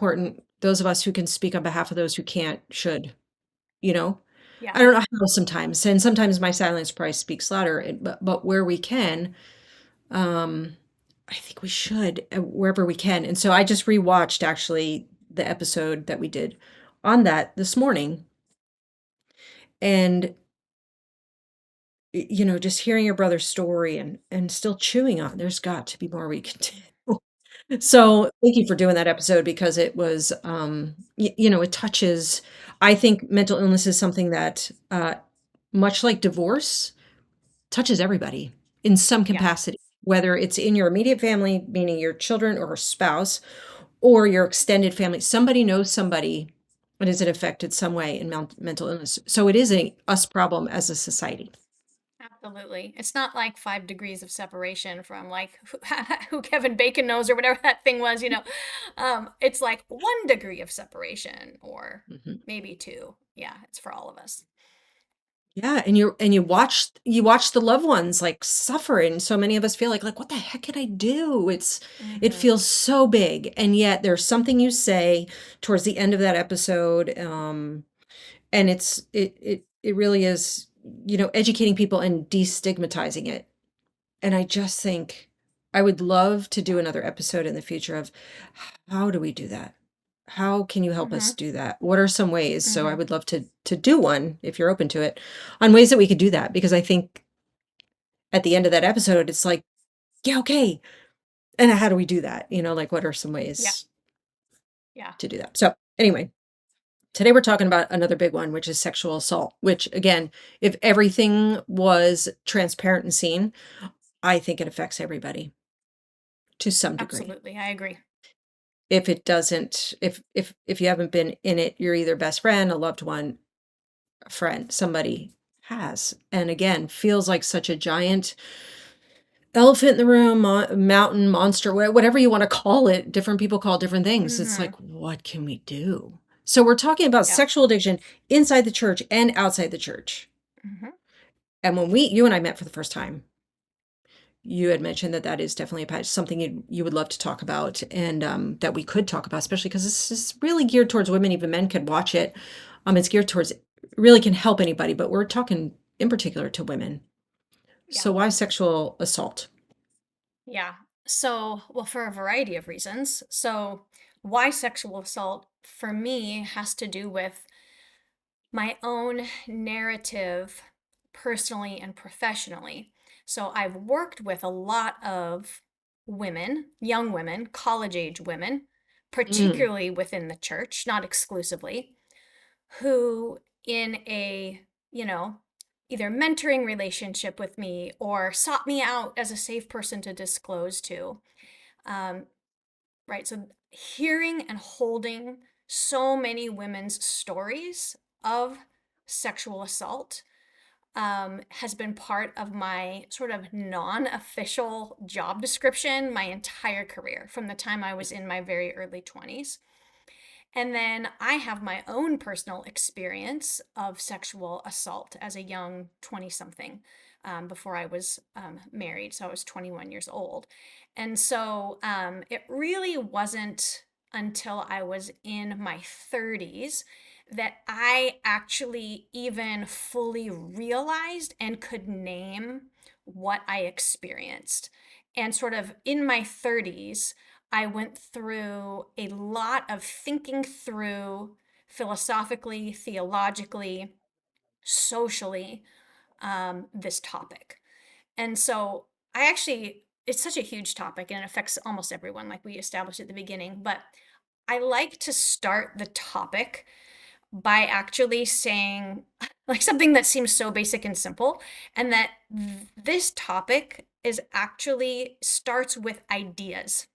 important those of us who can speak on behalf of those who can't should, you know? I Yeah. don't know how sometimes, and sometimes my silence probably speaks louder, but where we can, um, I think we should, wherever we can. And so I just rewatched actually the episode that we did on that this morning. And just hearing your brother's story and still chewing on, there's got to be more we can do. So thank you for doing that episode because it was, it touches. I think mental illness is something that, much like divorce, touches everybody in some Yeah. capacity, whether it's in your immediate family, meaning your children or spouse, or your extended family. Somebody knows somebody that is affected some way in mental illness. So it is a us problem as a society. Absolutely. It's not like 5 degrees of separation from like who Kevin Bacon knows or whatever that thing was. It's like 1 degree of separation or Mhm. maybe two. Yeah, it's for all of us. Yeah, and you watch the loved ones like suffer, and so many of us feel like what the heck can I do? It Hmm. feels so big, and yet there's something you say towards the end of that episode, and it really is, educating people and destigmatizing it. And I just think I would love to do Yeah. another episode in the future of how do we do that? How can you help us Hmm. do that? What are some ways? So I Hmm. would love to do one if you're open to it on ways that we could do that because I think at the end of that episode it's like, yeah, okay. And how do we do that? Like what are some Yeah. ways Yeah. to do that? So anyway, today we're talking about another big one, which is sexual assault, which again, if everything was transparent and seen, I think it affects everybody to some degree. Absolutely. I agree. If it doesn't, if you haven't been in it, you're either best friend, a loved one, a friend, somebody has. And again, feels like such a giant elephant in the room, mountain, monster, whatever you want to call it. Different people call it different things. It's Hmm. like, what can we do? So we're talking about Yeah. sexual addiction inside the church and outside the church. Hmm. And when you and I met for the first time, you had mentioned that that is definitely a patch, something you would love to talk about and that we could talk about, especially because this is really geared towards women. Even men could watch it. It's geared towards, really can help anybody, but we're talking in particular to women. Yeah. So why sexual assault? Yeah. So, well, for a variety of reasons. So, why sexual assault for me has to do with my own narrative personally and professionally. So I've worked with a lot of women, young women, college age women, Mm, particularly within the church, not exclusively, who in a, you know, either mentoring relationship with me or sought me out as a safe person to disclose to. Um, right. So hearing and holding so many women's stories of sexual assault has been part of my sort of non official job description my entire career from the time I was in my very early 20s. And then I have my own personal experience of sexual assault as a young 20 something before I was married. So I was 21 years old. And so it really wasn't until I was in my 30s that I actually even fully realized and could name what I experienced. And sort of in my 30s, I went through a lot of thinking through philosophically, theologically, socially, this topic. And so I actually, it's such a huge topic and it affects almost everyone, like we established at the beginning. But I like to start the topic by actually saying like something that seems so basic and simple, and that this topic is actually starts with ideas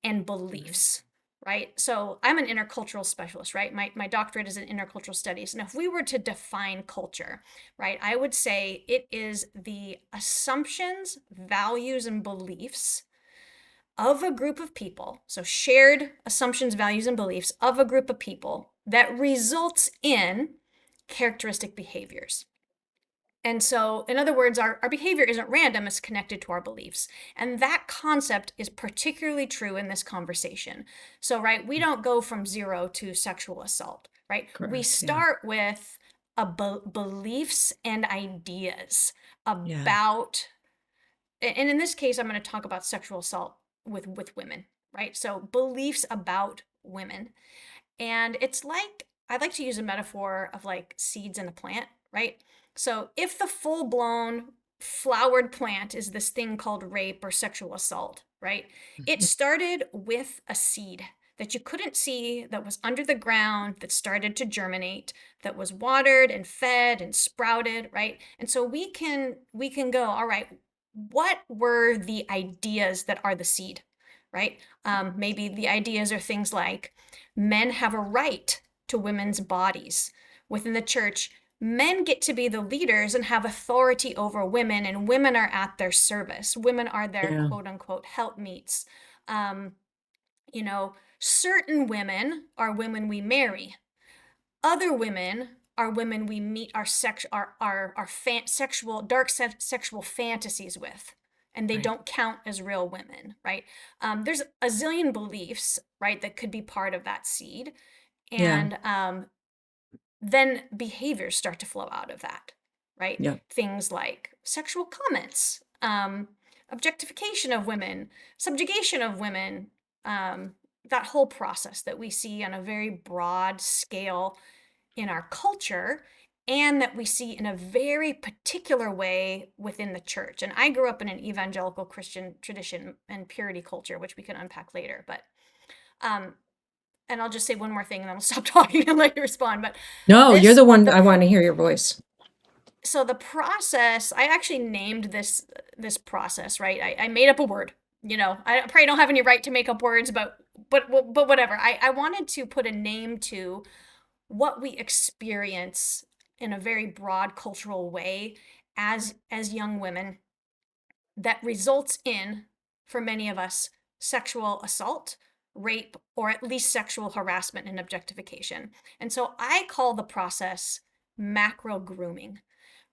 and beliefs, right? So I'm an intercultural specialist, right? My doctorate is in intercultural studies. And if we were to define culture, right, I would say it is the assumptions, values, and beliefs of a group of people. So shared assumptions, values, and beliefs of a group of people that results in characteristic behaviors. And so, in other words, our behavior isn't random, it's connected to our beliefs. And that concept is particularly true in this conversation. So, right, we don't go from zero to sexual assault, right? We Correct. Yeah. start with beliefs and ideas Yeah. about, and in this case, I'm going to talk about sexual assault with women, right? So, beliefs about women. And it's like, I like to use a metaphor of like seeds in a plant, right? So if the full blown flowered plant is this thing called rape or sexual assault, right? It Mhm. started with a seed that you couldn't see, that was under the ground, that started to germinate, that was watered and fed and sprouted, right? And so we can go, all right, what were the ideas that are the seed, right? Maybe the ideas are things like men have a right to women's bodies. Within the church, men get to be the leaders and have authority over women, and women are at their service. Women are their Yeah. quote unquote helpmeets. Um, certain women are women we marry. Other women are women we meet our sexual sexual fantasies with, and they Right. don't count as real women, right? There's a zillion beliefs, right, that could be part of that seed, Yeah. and then behaviors start to flow out of that, right? Yeah. Things like sexual comments, objectification of women, subjugation of women, that whole process that we see on a very broad scale in our culture, and that we see in a very particular way within the church. And I grew up in an evangelical Christian tradition and purity culture, which we can unpack later. But um, and I'll just say one more thing, and then I'll stop talking and let you respond. But No, you're this the one the I want to hear your voice. so the process, I actually named this process, right? I made up a word. I probably don't have any right to make up words, but whatever. I wanted to put a name to what we experience in a very broad cultural way as young women, that results in, for many of us, sexual assault, rape, or at least sexual harassment and objectification. And so I call the process macro grooming,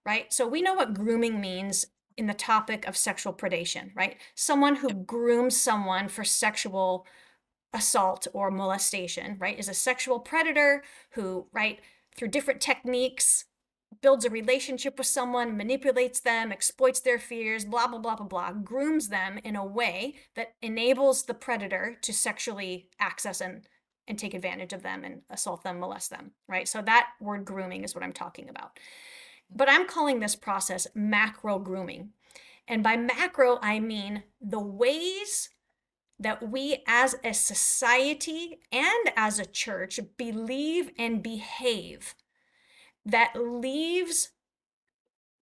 right? So we know what grooming means in the topic of sexual predation, right? Someone who grooms someone for sexual assault or molestation, right, is a sexual predator who, right, through different techniques, builds a relationship with someone, manipulates them, exploits their fears, blah, blah, blah, blah, blah, grooms them in a way that enables the predator to sexually access and take advantage of them and assault them, molest them, right? So that word grooming is what I'm talking about. But I'm calling this process macro grooming. And by macro, I mean the ways that we as a society and as a church believe and behave that leaves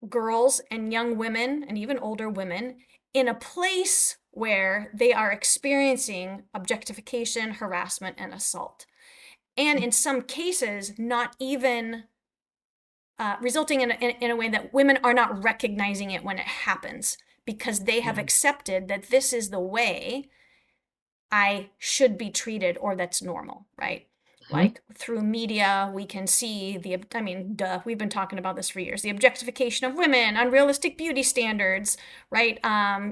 girls and young women and even older women in a place where they are experiencing objectification, harassment, and assault. And in some cases, not even resulting in a way that women are not recognizing it when it happens, because they have Yeah. accepted that this is the way I should be treated, or that's normal, right? Mhm. Like through media, we can see I mean, duh, we've been talking about this for years, the objectification of women, unrealistic beauty standards, right?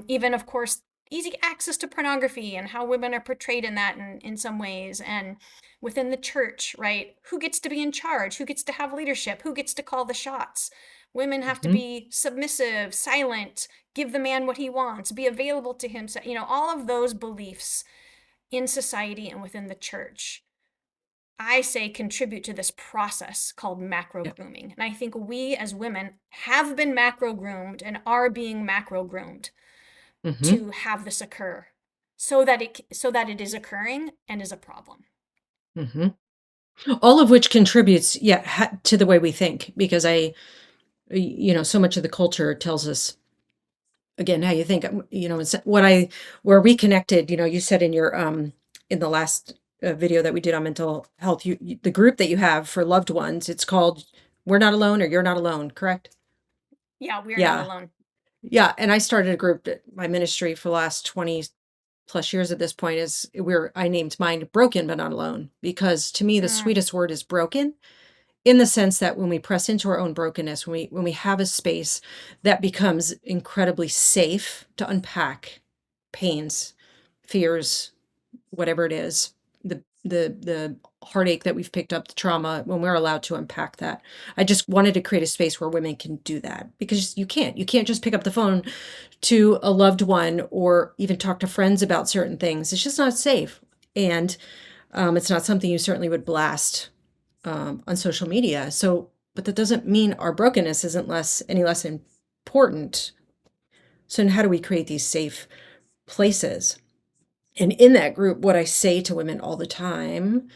Even, of course, easy access to pornography and how women are portrayed in that in some ways. And within the church, right? Who gets to be in charge? Who gets to have leadership? Who gets to call the shots? Women have to Mhm. be submissive, silent, give the man what he wants, be available to him. So, all of those beliefs in society and within the church, I say, contribute to this process called macro Yeah. grooming. And I think we as women have been macro groomed and are being macro groomed Mhm. to have this occur, so that it is occurring and is a problem. Mhm. All of which contributes, yeah, to the way we think because so much of the culture tells us again how you think. It's what I where we connected. You said in your in the last video that we did on mental health, the group that you have for loved ones, it's called "We're Not Alone" or "You're Not Alone." Correct? Yeah, we are not Yeah. alone. Yeah, and I started a group that my ministry for the last 20 plus years at this point I named mine Broken But Not Alone because to me the Mm, sweetest word is broken. in the sense that when we press into our own brokenness, when we have a space that becomes incredibly safe to unpack pains, fears, whatever it is, the heartache that we've picked up, the trauma, when we're allowed to unpack that. I just wanted to create a space where women can do that, because you can't just pick up the phone to a loved one or even talk to friends about certain things. It's just not safe. And it's not something you certainly would blast on social media. So, but that doesn't mean our brokenness isn't any less important. So, how do we create these safe places? And in that group, what I say to women all the time,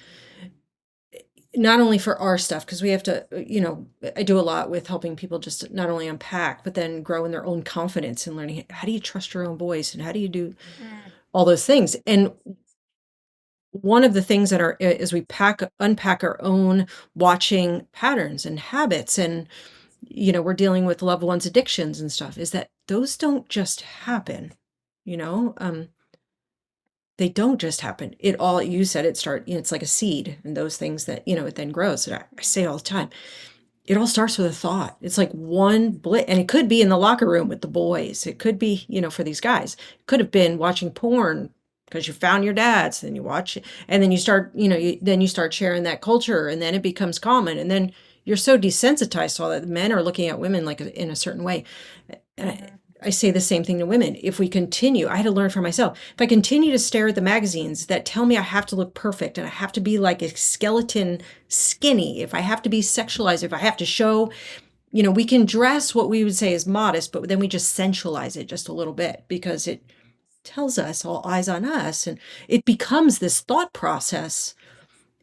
not only for our stuff, because we have to, I do a lot with helping people just not only unpack, but then grow in their own confidence and learning how do you trust your own voice and how do you do Mm, all those things. And one of the things that are is we unpack our own watching patterns and habits, and we're dealing with loved ones addictions and stuff, is that those don't just happen. you know um they don't just happen. It all, you said, it's like a seed, and those things that it then grows. And I say all the time, it all starts with a thought. It's like one blip, and it could be in the locker room with the boys. It could be, for these guys, it could have been watching porn because you found your dad's, and you watch, and then you start, then you start sharing that culture, and then it becomes common, and then you're so desensitized to all that. Men are looking at women like in a certain way. And mhm, I say the same thing to women. If we continue, I had to learn for myself. If I continue to stare at the magazines that tell me I have to look perfect and I have to be like a skeleton skinny, if I have to be sexualized, if I have to show, we can dress what we would say is modest, but then we just sensualize it just a little bit because it tells us, all eyes on us. And it becomes this thought process.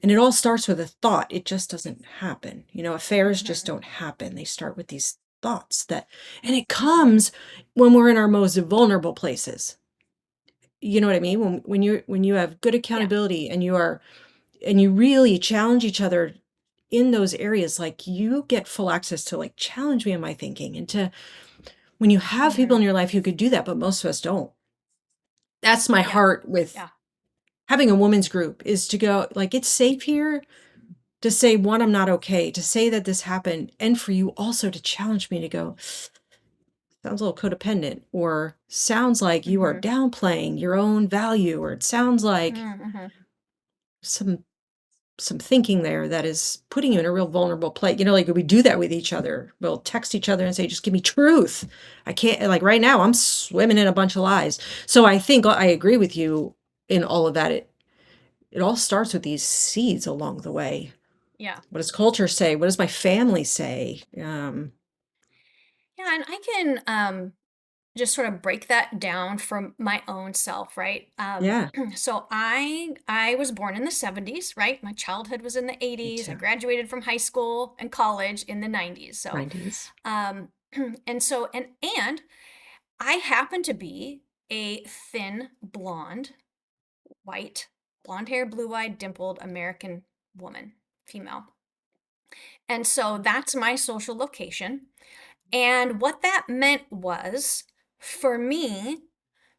And it all starts with a thought. It just doesn't happen. Affairs just mhm, don't happen. They start with these thoughts and it mhm. comes when we're in our most vulnerable places. You know what I mean? When you have good Yeah. accountability, and you really challenge each other in those areas, like you get full access to like challenge me in my thinking, and to when you have people in Mhm. your life who could do that, but most of us don't. That's my Yeah. heart with Yeah. having a women's group, is to go like, it's safe here to say, one, I'm not okay, to say that this happened, and for you also to challenge me to go, sounds a little codependent, or sounds like you are Mhm. downplaying your own value, or it sounds like Mm, mhm. some thinking there that is putting you in a real vulnerable place. Like we do that with each other. We'll text each other and say, just give me truth. I can't, like right now, I'm swimming in a bunch of lies. So I think I agree with you in all of that. It all starts with these seeds along the way. Yeah. What does culture say? What does my family say? Yeah, and I can just sort of break that down from my own self, right? Yeah, So I was born in the 70s, right? My childhood was in the me 80s. I too. graduated from high school and college in the 90s. So 90s. um and I happen to be a thin, blonde, white, blonde hair, blue-eyed, dimpled American woman, female. And so that's my social location. And what that meant was, for me,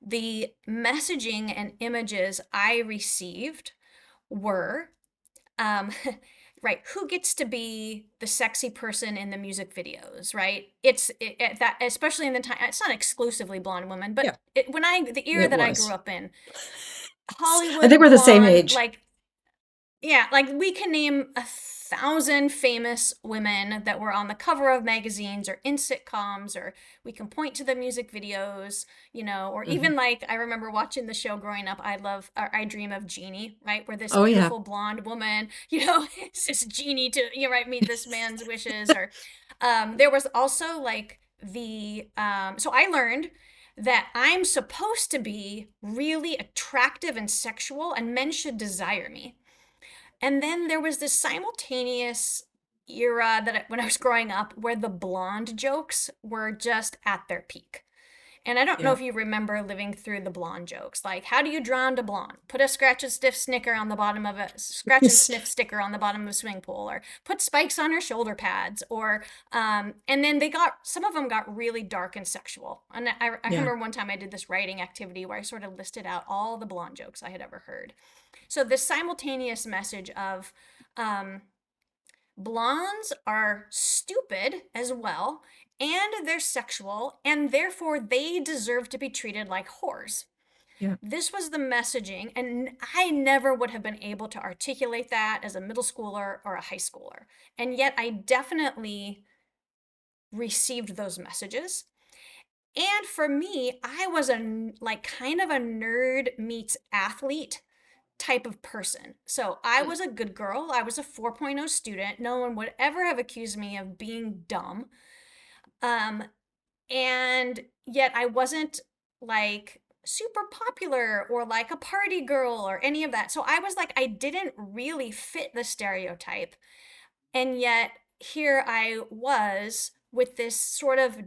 the messaging and images I received were, um, right, who gets to be the sexy person in the music videos, right? That, especially in the time, it's not exclusively blonde women, Yeah, but the era it that I grew was. up in, I think Hollywood we're the same blonde, age. like, yeah, like we can name 1,000 famous women that were on the cover of magazines or in sitcoms, or we can point to the music videos, or Hmm. even like I remember watching the show growing up. I Dream of Jeannie, right? Where this Oh, yeah. beautiful blonde woman, it's this genie to, right, meet this man's wishes. Or there was also like so I learned that I'm supposed to be really attractive and sexual, and men should desire me. And then there was this simultaneous era when I was growing up where the blonde jokes were just at their peak. And I don't know Yeah. if you remember living through the blonde jokes. Like, how do you drown a blonde? Put a scratch and sniff sticker on the bottom of a swimming pool, or put spikes on her shoulder pads, or and then some of them got really dark and sexual. And I Yeah. remember one time I did this writing activity where I sort of listed out all the blonde jokes I had ever heard. So this simultaneous message of um, Blondes are stupid as well, and they're sexual, and therefore they deserve to be treated like whores. Yeah. This was the messaging, and I never would have been able to articulate that as a middle schooler or a high schooler. And yet I definitely received those messages. And for me, I was like kind of a nerd meets athlete type of person. So I Mm. was a good girl. I was a 4.0 student. No one would ever have accused me of being dumb. Um, and yet I wasn't like super popular or like a party girl or any of that. So I was like, I didn't really fit the stereotype. And yet here I was with this sort of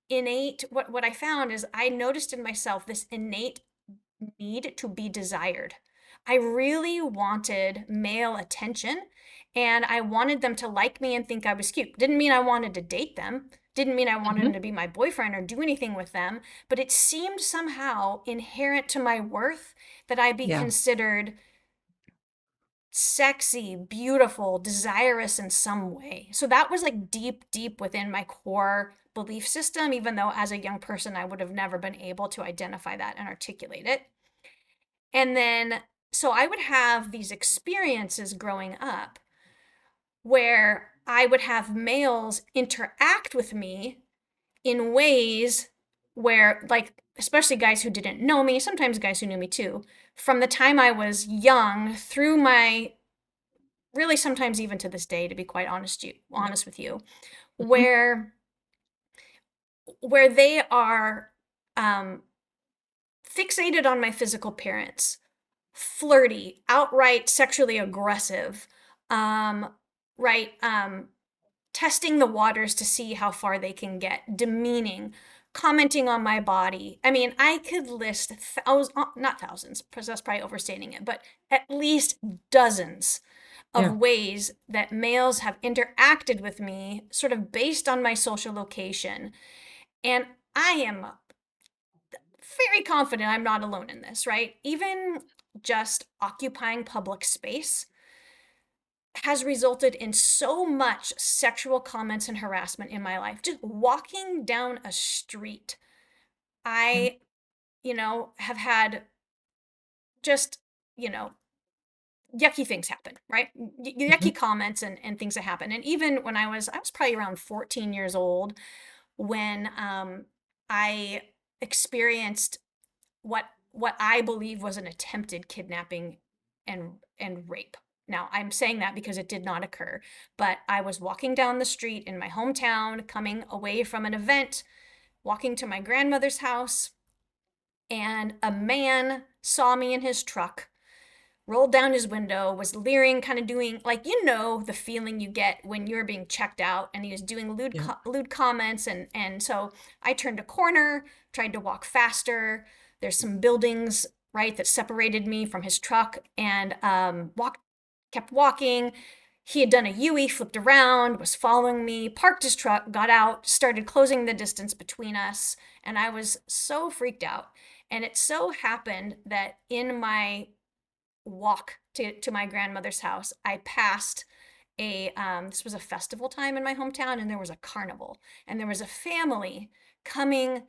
innate, what I found is I noticed in myself this innate need to be desired. I really wanted male attention and I wanted them to like me and think I was cute. Didn't mean I wanted to date them, didn't mean I wanted Mhm. him to be my boyfriend or do anything with them, but it seemed somehow inherent to my worth that I be Yeah. considered sexy, beautiful, desirous in some way. So that was like deep, deep within my core belief system, even though as a young person, I would have never been able to identify that and articulate it. And then, so I would have these experiences growing up where I would have males interact with me in ways where, like, especially guys who didn't know me, sometimes guys who knew me too, from the time I was young through my really sometimes even to this day, to be quite Yeah. honest with you, Mhm. where they are um, fixated on my physical appearance, flirty, outright sexually aggressive, um, right? Testing the waters to see how far they can get, demeaning, commenting on my body. I mean, I could list thousands, not thousands, because that's probably overstating it, but at least dozens of Yeah. ways that males have interacted with me, sort of based on my social location. And I am very confident I'm not alone in this, right? Even just occupying public space has resulted in so much sexual comments and harassment in my life. Just walking down a street, Yeah. I, have had just, you know, yucky things happen, right? Mhm. Yucky comments and things that happen. And even when I was probably around 14 years old when I experienced what I believe was an attempted kidnapping and rape. Now, I'm saying that because it did not occur, but I was walking down the street in my hometown, coming away from an event, walking to my grandmother's house, and a man saw me in his truck, rolled down his window, was leering, kind of doing like the feeling you get when you're being checked out, and he was doing Yeah. lewd comments, and so I turned a corner, tried to walk faster. There's some buildings right that separated me from his truck, and kept walking. He had done a U-E, flipped around, was following me, parked his truck, got out, started closing the distance between us, and I was so freaked out. And it so happened that in my walk to my grandmother's house, I passed this was a festival time in my hometown, and there was a carnival, and there was a family coming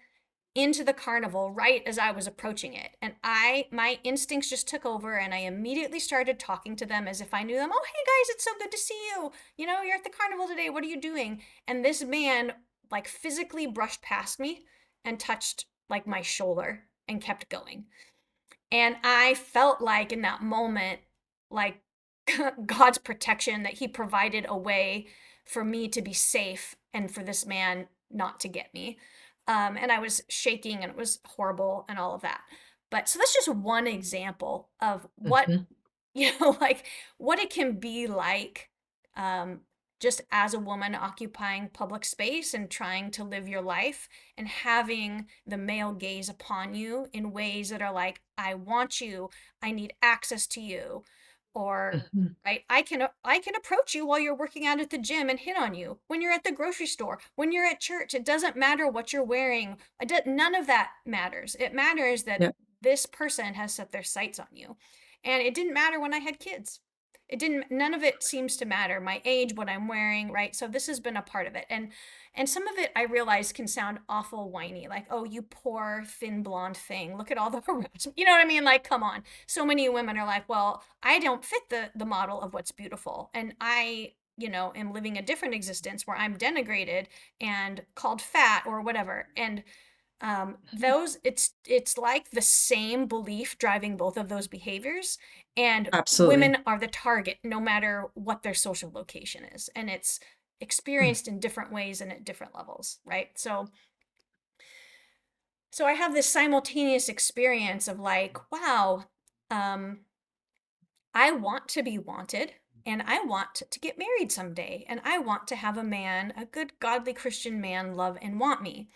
into the carnival right as I was approaching it. And my instincts just took over, and I immediately started talking to them as if I knew them. Oh, hey guys, it's so good to see you. You're at the carnival today. What are you doing? And this man like physically brushed past me and touched like my shoulder and kept going. And I felt like in that moment, like God's protection, that He provided a way for me to be safe and for this man not to get me. And I was shaking and it was horrible and all of that. But so that's just one example of what, Mhm. like what it can be like, um, just as a woman occupying public space and trying to live your life and having the male gaze upon you in ways that are like, I want you, I need access to you, or Mhm. right, I can approach you while you're working out at the gym and hit on you when you're at the grocery store, when you're at church. It doesn't matter what you're wearing. None of that matters. It matters that Yeah. this person has set their sights on you. And it didn't matter when I had kids. It didn't, none of it seems to matter. My age, what I'm wearing, right? So this has been a part of it. And some of it I realize can sound awful whiny, like, oh, you poor thin blonde thing. Look at all the harassment. You know what I mean? Like, come on. So many women are like, well, I don't fit the model of what's beautiful. And I, am living a different existence where I'm denigrated and called fat or whatever. And those it's like the same belief driving both of those behaviors, and Absolutely. women are the target no matter what their social location is, and it's Mm. experienced in different ways and at different levels, right? So I have this simultaneous experience of like, wow, um I want to be wanted, and I want to get married someday, and I want to have a man, a good godly Christian man, love and want me.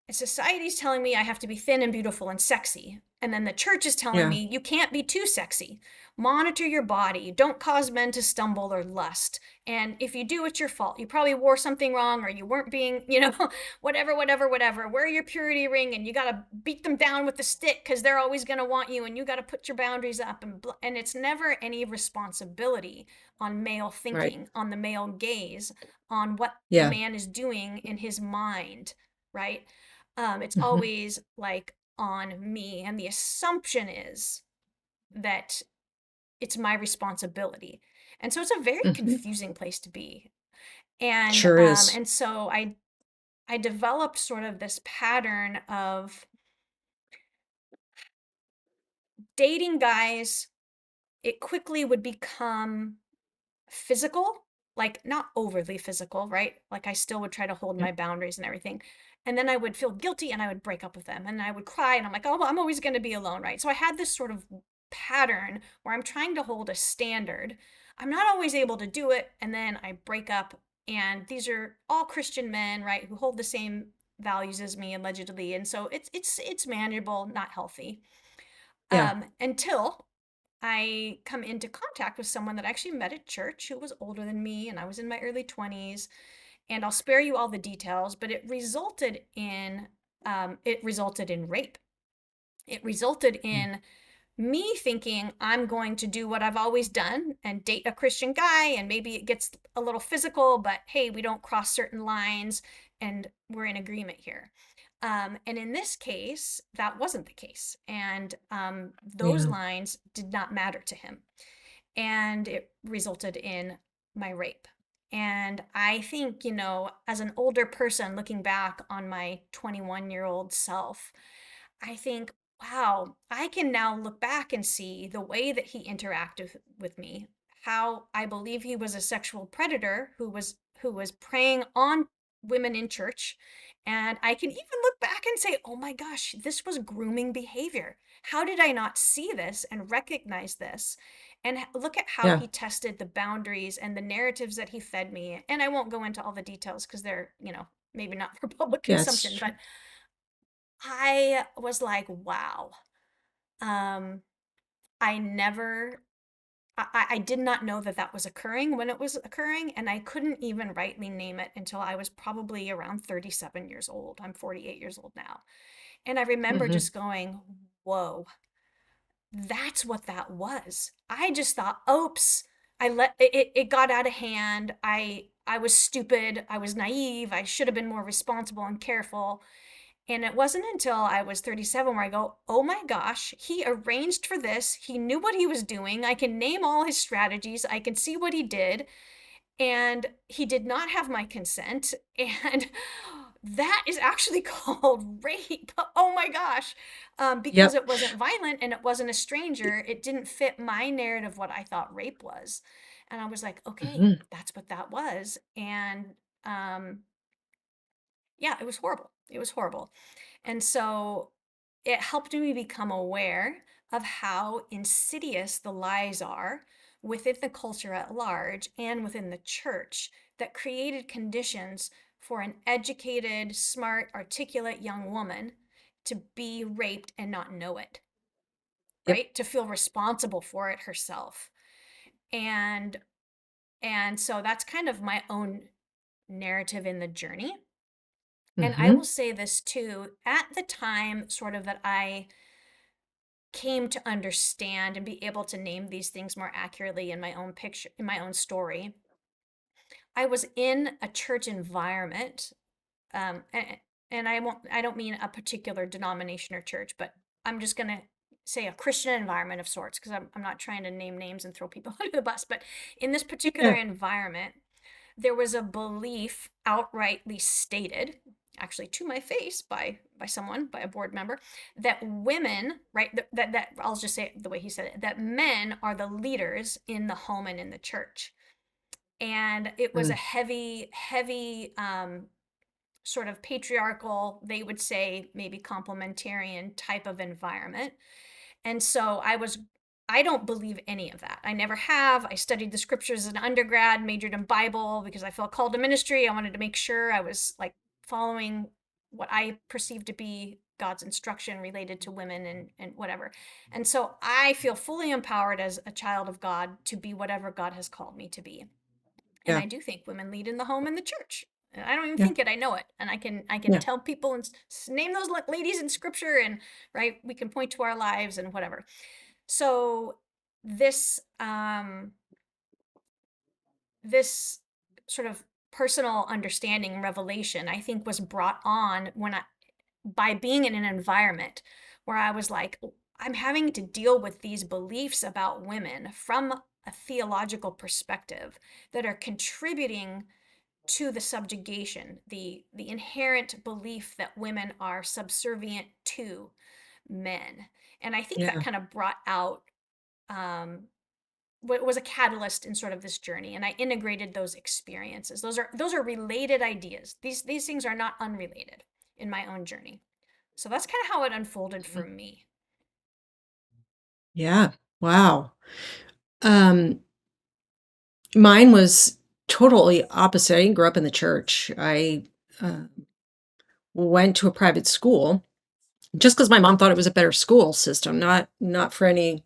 And society's telling me I have to be thin and beautiful and sexy. And then the church is telling Yeah, me you can't be too sexy. Monitor your body. Don't cause men to stumble or lust. And if you do, it's your fault. You probably wore something wrong, or you weren't being, whatever, whatever, whatever. Wear your purity ring, and you got to beat them down with the stick because they're always going to want you, and you got to put your boundaries up. And it's never any responsibility on male right. thinking, on the male gaze, on what the Yeah. man is doing in his mind, right? It's Mhm. always like on me. And the assumption is that it's my responsibility. And so it's a very Mhm. confusing place to be. And Sure um, is. and so I developed sort of this pattern of dating guys. It quickly would become physical, like not overly physical, right? Like I still would try to hold Yep. my boundaries and everything. And then I would feel guilty and I would break up with them and I would cry and I'm like, oh, well, I'm always going to be alone, right? So I had this sort of pattern where I'm trying to hold a standard. I'm not always able to do it. And then I break up. And these are all Christian men, right, who hold the same values as me allegedly. And so it's manageable, not healthy. Yeah. Until I come into contact with someone that I actually met at church who was older than me, and I was in my early 20s. And I'll spare you all the details, but it resulted in rape. It resulted Mm. in me thinking I'm going to do what I've always done and date a Christian guy, and maybe it gets a little physical, but hey, we don't cross certain lines and we're in agreement here. And in this case, that wasn't the case. And those Yeah. lines did not matter to him. And it resulted in my rape. And I think, as an older person looking back on my 21-year-old self, I think, wow, I can now look back and see the way that he interacted with me, how I believe he was a sexual predator who was preying on women in church. And I can even look back and say, oh my gosh, this was grooming behavior. How did I not see this and recognize this? And look at how Yeah. he tested the boundaries and the narratives that he fed me. And I won't go into all the details because they're, maybe not for public Yeah, it's consumption, true. but I was like, wow. Um, I never, I did not know that that was occurring when it was occurring, and I couldn't even rightly name it until I was probably around 37 years old. I'm 48 years old now. And I remember Mhm. just going, whoa, that's what that was. I just thought, oops, it got out of hand. I was stupid. I was naive. I should have been more responsible and careful. And it wasn't until I was 37 where I go, oh my gosh, he arranged for this. He knew what he was doing. I can name all his strategies. I can see what he did. And he did not have my consent. And that is actually called rape. Oh my gosh. Because Yep. it wasn't violent and it wasn't a stranger, it didn't fit my narrative what I thought rape was. And I was like, okay, Mhm. that's what that was. And um, yeah, it was horrible. It was horrible. And so it helped me become aware of how insidious the lies are within the culture at large and within the church that created conditions for an educated, smart, articulate young woman to be raped and not know it, Yep. right? To feel responsible for it herself. And and so that's kind of my own narrative in the journey. And I will Mhm. say this too, at the time sort of that came to understand and be able to name these things more accurately in my own picture, in my own story. I was in a church environment, and I don't mean a particular denomination or church, but I'm just gonna say a Christian environment of sorts, because I'm not trying to name names and throw people under the bus, but in this particular Yeah. environment, there was a belief outrightly stated, actually to my face by someone, by a board member, that women, right, that I'll just say it the way he said it, that men are the leaders in the home and in the church. And it was a Mm. heavy sort of patriarchal, they would say maybe complementarian type of environment. And so I don't believe any of that. I never have. I studied the scriptures as an undergrad, majored in Bible because I felt called to ministry. I wanted to make sure I was like following what I perceived to be God's instruction related to women and whatever. And so I feel fully empowered as a child of God to be whatever God has called me to be. And Yeah. I do think women lead in the home and the church. And I don't even Yeah. think it, I know it. And I can Yeah. tell people and name those ladies in scripture, and right, we can point to our lives and whatever. So this this sort of personal understanding revelation, I think, was brought on when I by being in an environment where I was like, "Oh, I'm having to deal with these beliefs about women from a theological perspective that are contributing to the subjugation, the inherent belief that women are subservient to men." And I think that Yeah. kind of brought out um, what was a catalyst in sort of this journey. And I integrated those experiences. Those are related ideas. These things are not unrelated in my own journey. So that's kind of how it unfolded for me. Yeah. Wow. Um, Mine was totally opposite. I didn't grow up in the church. I uh, went to a private school just because my mom thought it was a better school system, not for any,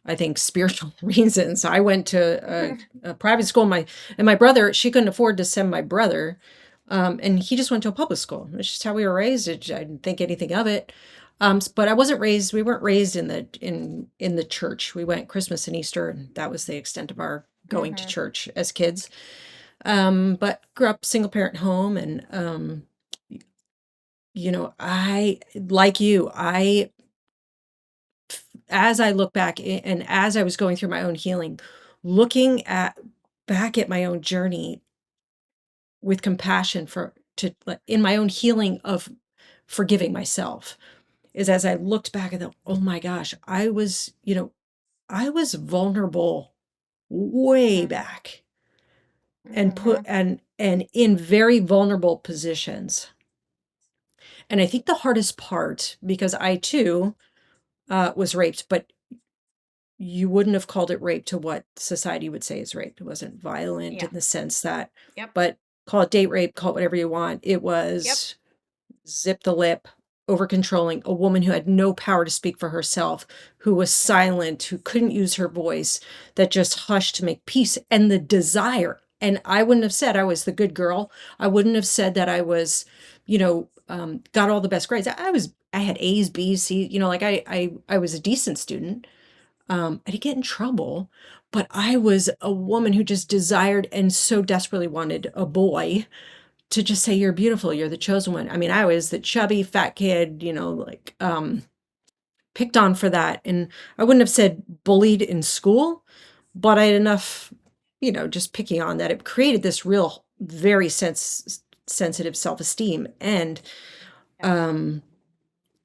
I think, spiritual reasons. I went to a private school. My brother, she couldn't afford to send my brother, and he just went to a public school. It's just how we were raised. I didn't think anything of it. But I wasn't raised. We weren't raised in the church. We went Christmas and Easter, and that was the extent of our going to Mm-hmm. church as kids. But grew up single parent home, and I like you. I As I look back and as I was going through my own healing, looking at back at my own journey with compassion for to like, in my own healing of forgiving myself is as I looked back and thought, oh my gosh, I was vulnerable way Mm-hmm. back and put Mm-hmm. and in very vulnerable positions. And I think the hardest part, because I too was raped, but you wouldn't have called it rape to what society would say is rape. It wasn't violent Yeah. in the sense that, Yep. but call it date rape, call it whatever you want. It Yep. was zip the lip, over controlling, a woman who had no power to speak for herself, who was Yep. silent, who couldn't use her voice, that just hushed to make peace and the desire. And I wouldn't have said I was the good girl. I wouldn't have said that I was, got all the best grades. I had A's, B's, C, like I was a decent student. I didn't get in trouble, but I was a woman who just desired and so desperately wanted a boy to just say, "You're beautiful, you're the chosen one." I mean, I was the chubby fat kid, picked on for that, and I wouldn't have said bullied in school, but I had enough, just picking on that it created this real very sensitive self-esteem, and Yep. um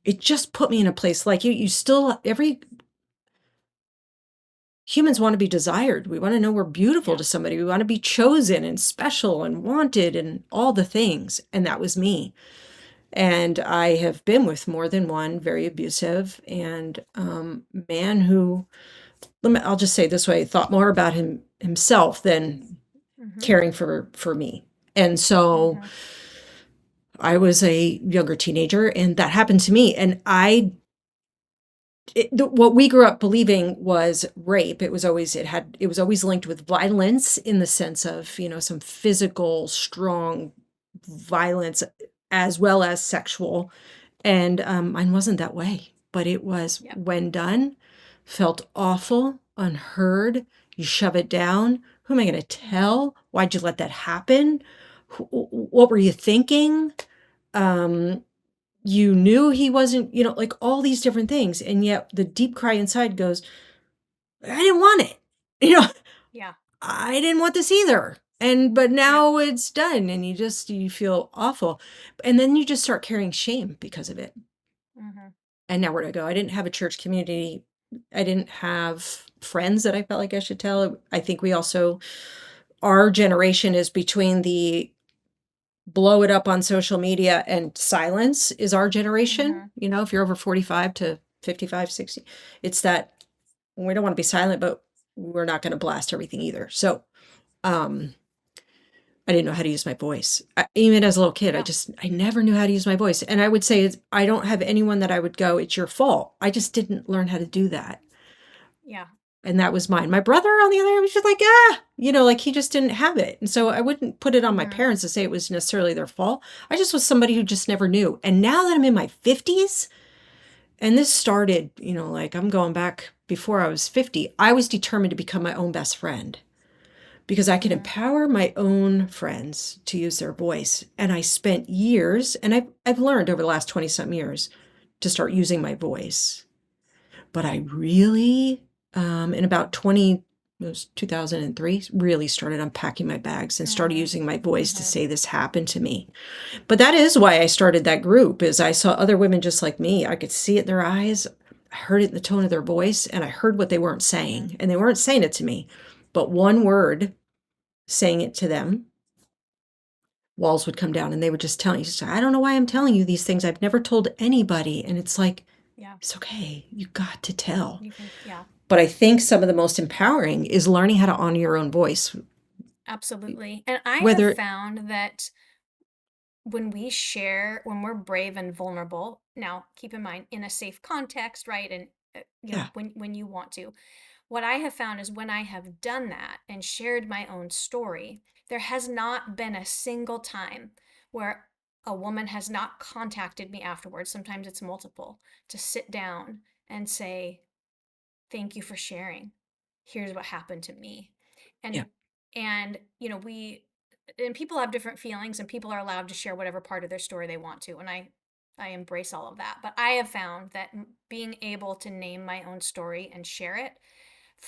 it just put me in a place like you still every humans want to be desired. We want to know we're beautiful Yeah. to somebody. We want to be chosen and special and wanted and all the things. And that was me. And I have been with more than one very abusive and man who, I'll just say it this way, thought more about himself than Mm-hmm. caring for me. And so Mm-hmm. I was a younger teenager and that happened to me. And what we grew up believing was rape. It was always linked with violence in the sense of, some physical, strong violence as well as sexual. And mine wasn't that way. but it was, Yep. when done, felt awful, unheard. You shove it down. Who am I going to Mhm. tell? Why'd you let that happen? What were you thinking? Um, you knew he wasn't, like all these different things. And yet the deep cry inside goes, I didn't want it. You know, Yeah. I didn't want this either. But Yep. now it's done and you feel awful. And then you just start carrying shame because of it. Mhm. And now where to go? I didn't have a church community. I didn't have friends that I felt like I should tell. I think our generation is between the blow it up on social media and silence is our generation. Mhm. If you're over 45 to 55, 60, it's that we don't want to be silent, but we're not going to blast everything either. So, um, I didn't know how to use my voice. Even as a little kid, No. I never knew how to use my voice. And I would say, I don't have anyone that I would go, it's your fault. I just didn't learn how to do that. Yeah. And that was mine. My brother, on the other hand, was just like, like he just didn't have it. And so I wouldn't put it on my Mhm. parents to say it was necessarily their fault. I just was somebody who just never knew. And now that I'm in my 50s, and this started, like I'm going back before I was 50, I was determined to become my own best friend because I could Mhm. empower my own friends to use their voice. And I spent years, and I've learned over the last 20 some years to start using my voice. But I really, in about 2003, really started unpacking my bags and started Mhm. using my voice to Mhm. say this happened to me. But that is why I started that group, is I saw other women just like me. I could see it in their eyes. I heard it in the tone of their voice, and I heard what they weren't Mhm. saying. And they weren't saying it to me, but one word, saying it to them, walls would come down and they would just tell you, I don't know why I'm telling you these things. I've never told anybody. And it's like, Yeah. it's okay. You got to tell. You can, yeah. But I think some of the most empowering is learning how to honor your own voice. Absolutely. And I have Whether, found that when we share, when we're brave and vulnerable, now keep in mind in a safe context, right? And yeah, when you want to, what I have found is when I have done that and shared my own story, there has not been a single time where a woman has not contacted me afterwards. Sometimes it's multiple, to sit down and say, thank you for sharing. Here's what happened to me. yeah, And we and people have different feelings and people are allowed to share whatever part of their story they want to. And I embrace all of that. But I have found that being able to name my own story and share it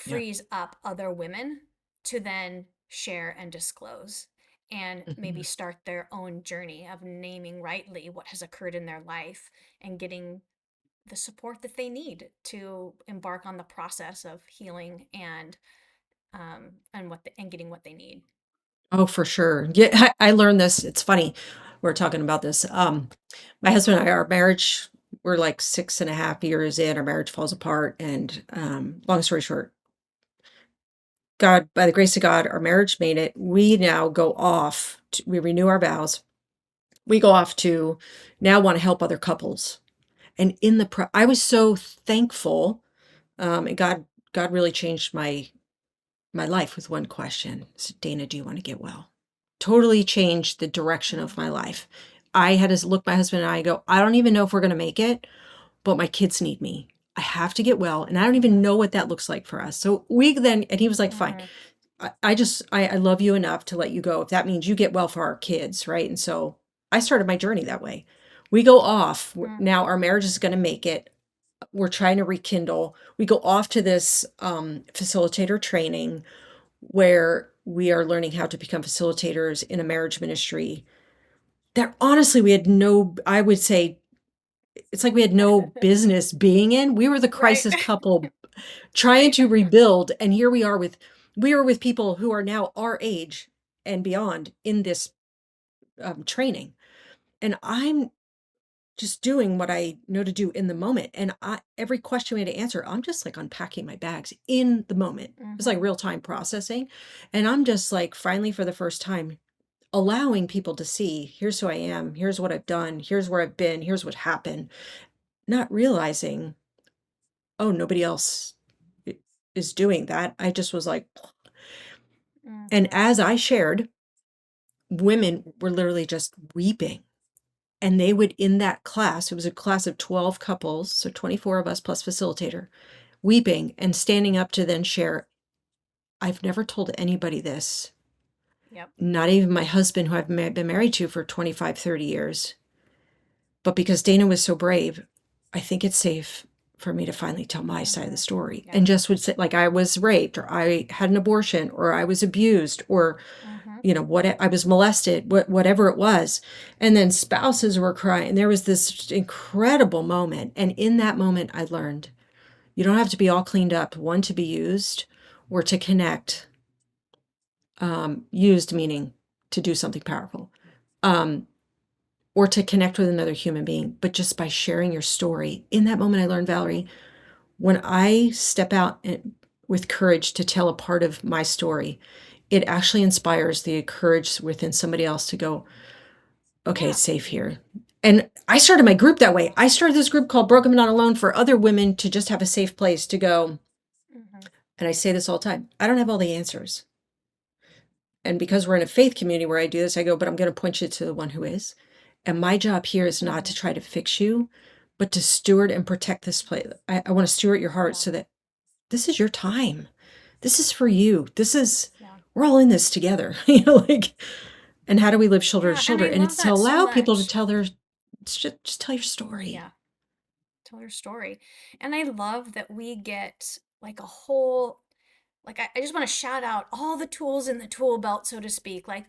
yeah. frees up other women to then share and disclose and maybe Mhm. start their own journey of naming rightly what has occurred in their life and getting the support that they need to embark on the process of healing and getting what they need. Oh, for sure. Yeah, I learned this. It's funny. We're talking about this. My husband and I, our marriage, we're like 6.5 years in, our marriage falls apart. And long story short, God, by the grace of God, our marriage made it. We now go off, we renew our vows. We go off to now want to help other couples. And I was so thankful. And God really changed my life with one question. So, Dana, do you want to get well? Totally changed the direction of Mm, my life. I had to look my husband and I go, I don't even know if we're going to make it, but my kids need me. I have to get well. And I don't even mm-hmm, know what that looks like for us. So and he was like, fine. mm-hmm, I love you enough to let you go if that means you get well for our kids. Right. And so I started my journey that way. We go off. mm, Now our marriage is going to make it. We're trying to rekindle. We go off to this facilitator training where we are learning how to become facilitators in a marriage ministry that honestly we had no, I would say, it's like we had no business being in. We were the right, crisis couple trying right. to rebuild, and here we are with people who are now our age and beyond in this training, and I'm just doing what I know to do in the moment. And every question we had to answer, I'm just like unpacking my bags in the moment. It's like Mm-hmm, real time processing. And I'm just like finally for the first time allowing people to see, here's who I am, here's what I've done, here's where I've been, here's what happened, not realizing, oh, nobody else is doing that. I just was like, and mm-hmm, as I shared, women were literally just weeping And they would, in that class, it was a class of 12 couples, so 24 of us plus facilitator, weeping and standing up to then share, I've never told anybody this, Yep. not even my husband, who I've been married to for 25, 30 years. But because Dana was so brave, I think it's safe for me to finally tell my side of the Mm-hmm. story. Yep. And just would say, like, I was raped, or I had an abortion, or I was abused, or, Mm-hmm. what I was molested, whatever it was. And then spouses were crying. There was this incredible moment. And in that moment, I learned you don't have to be all cleaned up, one, to be used or to connect. Used meaning to do something powerful. Um, or to connect with another human being, but just by sharing your story. In that moment, I learned, Valerie, when I step out with courage to tell a part of my story, it actually inspires the courage within somebody else to go, okay, Yeah. it's safe here. And I started my group that way. I started this group called Broken But Not Alone for other women to just have a safe place to go. Mm-hmm. And I say this all the time, I don't have all the answers. And because we're in a faith community where I do this, I go, but I'm going to point you to the one who is. And my job here is not Mm-hmm. to try to fix you, but to steward and protect this place. I want to steward your heart Yeah. so that this is your time. This is for you. Yeah. We're all in this together. Like, and how do we live shoulder to Yeah. And shoulder? I And love it's to that so allow people to much. tell just tell your story. Yeah. Tell your story. And I love that we get like a whole, like, I just want to shout out all the tools in the tool belt, so to speak. Like,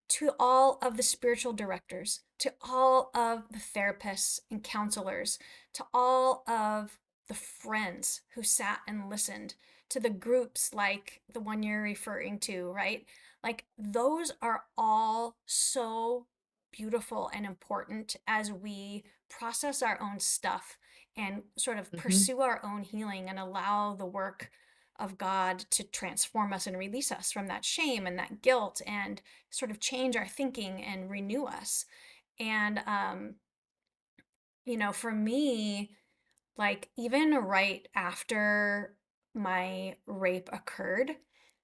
to all of the spiritual directors, to all of the therapists and counselors, to all of the friends who sat and listened, to the groups like the one you're referring to, right? Like, those are all so beautiful and important as we process our own stuff and sort of Hmm. pursue our own healing and allow the work of God to transform us and release us from that shame and that guilt and sort of change our thinking and renew us. And, for me, like, even right after my rape occurred,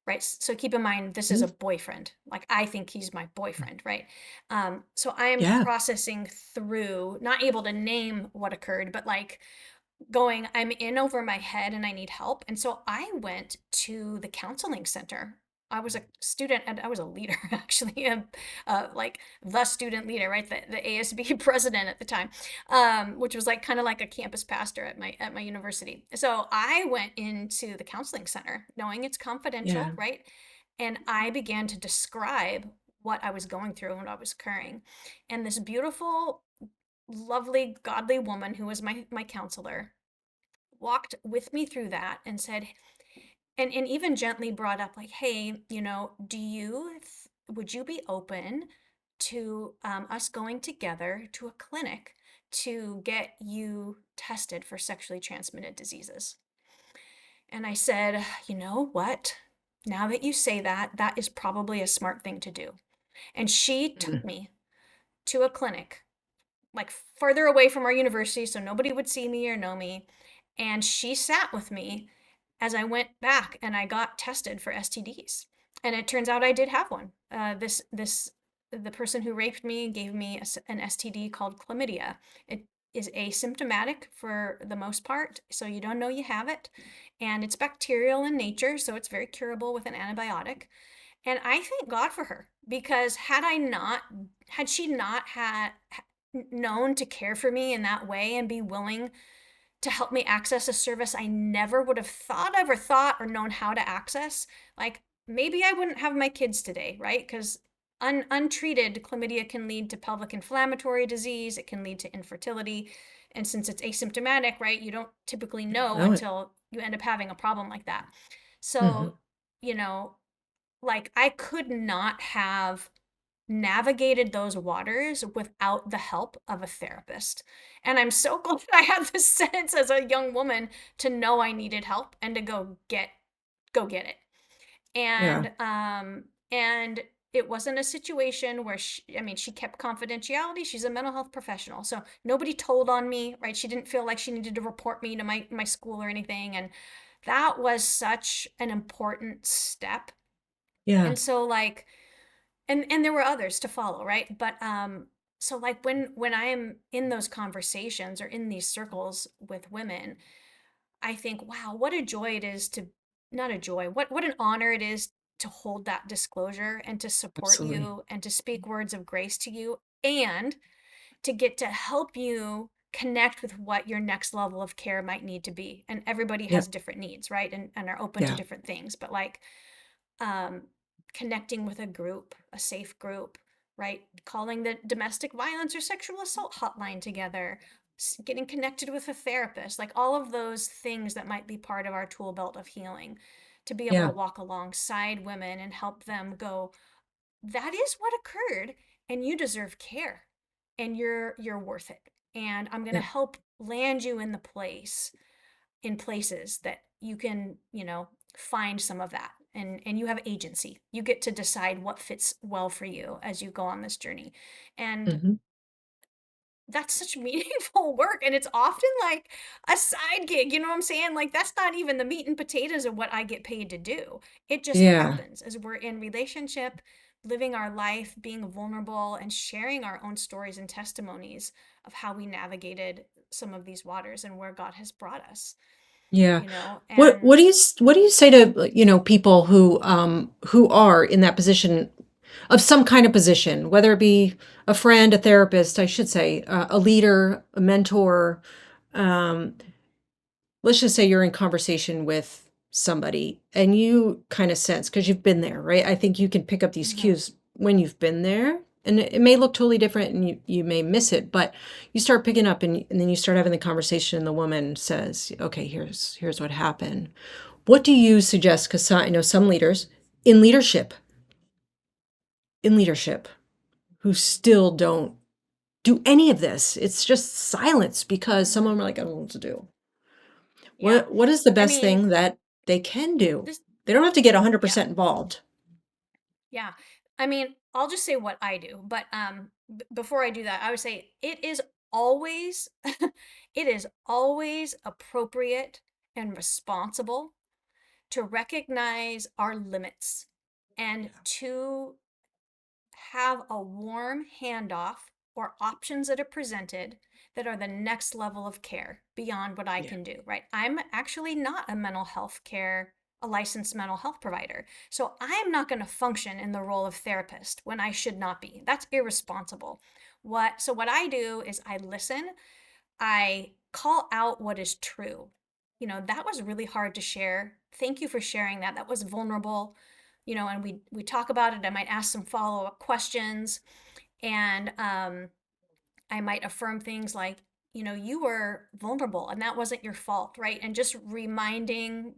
right? So keep in mind, this is a boyfriend. Like, I think he's my boyfriend, right? So I am Yeah. processing through, not able to name what occurred, but like, going, I'm in over my head and I need help. And so I went to the counseling center. I was a student and I was a leader, actually, like the student leader, right? The ASB president at the time, which was like kind of like a campus pastor at my university. So I went into the counseling center knowing it's Yeah. confidential, right? And I began to describe what I was going through and what was occurring. And this beautiful, lovely, godly woman who was my counselor walked with me through that and said, and even gently brought up, like, hey, would you be open to us going together to a clinic to get you tested for sexually transmitted diseases? And I said, you know what? Now that you say that, that is probably a smart thing to do. And she took Mhm. me to a clinic like further away from our university so nobody would see me or know me. And she sat with me as I went back and I got tested for STDs. And it turns out I did have one. The person who raped me gave me an STD called chlamydia. It is asymptomatic for the most part, so you don't know you have it. And it's bacterial in nature, so it's very curable with an antibiotic. And I thank God for her because had she not had known to care for me in that way and be willing to help me access a service I never would have thought of or thought or known how to access, like, maybe I wouldn't have my kids today, right? Because untreated, chlamydia can lead to pelvic inflammatory disease, it can lead to infertility. And since it's asymptomatic, right, you don't typically You don't know know it. until you end up having a problem like that. Hmm. So, you know, like, I could not have navigated those waters without the help of a therapist. And I'm so glad I had the sense as a young woman to know I needed help and to go get it. Yeah. And it wasn't a situation where she kept confidentiality. She's a mental health professional. So nobody told on me, right? She didn't feel like she needed to report me to my school or anything. And that was such an important step. Yeah. And so, like, and there were others to follow, right? But so like when I am in those conversations or in these circles with women, I think, wow, what a joy it is to, not a joy, what an honor it is to hold that disclosure and to support Absolutely. you and to speak words of grace to you and to get to help you connect with what your next level of care might need to be. And everybody has Yep. different needs, right? And are open to Yeah. different things. But like um, connecting with a group, a safe group, right? Calling the domestic violence or sexual assault hotline together, getting connected with a therapist, like all of those things that might be part of our tool belt of healing, to be able to Yeah. walk alongside women and help them go, that is what occurred, and you deserve care, and you're worth it. And I'm going to Yeah. help land you in the place, in places that you can, find some of that, and you have agency. You get to decide what fits well for you as you go on this journey. And Mhm. that's such meaningful work, and it's often like a side gig, you know what I'm saying? Like that's not even the meat and potatoes of what I get paid to do. It just Yeah. happens as we're in relationship, living our life, being vulnerable and sharing our own stories and testimonies of how we navigated some of these waters and where God has brought us, Yeah. and What do you say to, people who are in that position of some kind of position, whether it be a friend, a therapist, I should say, a leader, a mentor, um, let's just say you're in conversation with somebody and you kind of sense because you've been there, right? I think you can pick up these mhm, cues when you've been there, and it may look totally different and you may miss it, but you start picking up, and then you start having the conversation and the woman says, okay, here's what happened. What do you suggest? Because I know some leaders in leadership, in leadership, who still don't do any of this. It's just silence because some of mhm. them are like, I don't know what to do. Yeah. What is the I best mean, thing that they can do? this They don't have to get yeah. 100% involved. Yeah. I mean, I'll just say what I do, but before I do that, I would say it is always it is always appropriate and responsible to recognize our limits and to have a warm handoff or options that are presented that are the next level of care beyond what I Yeah. can do, right? I'm actually not a mental health care, a licensed mental health provider. So I'm not going to function in the role of therapist when I should not be. That's irresponsible. What I do is I listen, I call out what is true. That was really hard to share. Thank you for sharing that. That was vulnerable. And we talk about it. I might ask some follow-up questions, and I might affirm things like, you were vulnerable and that wasn't your fault, right? And just reminding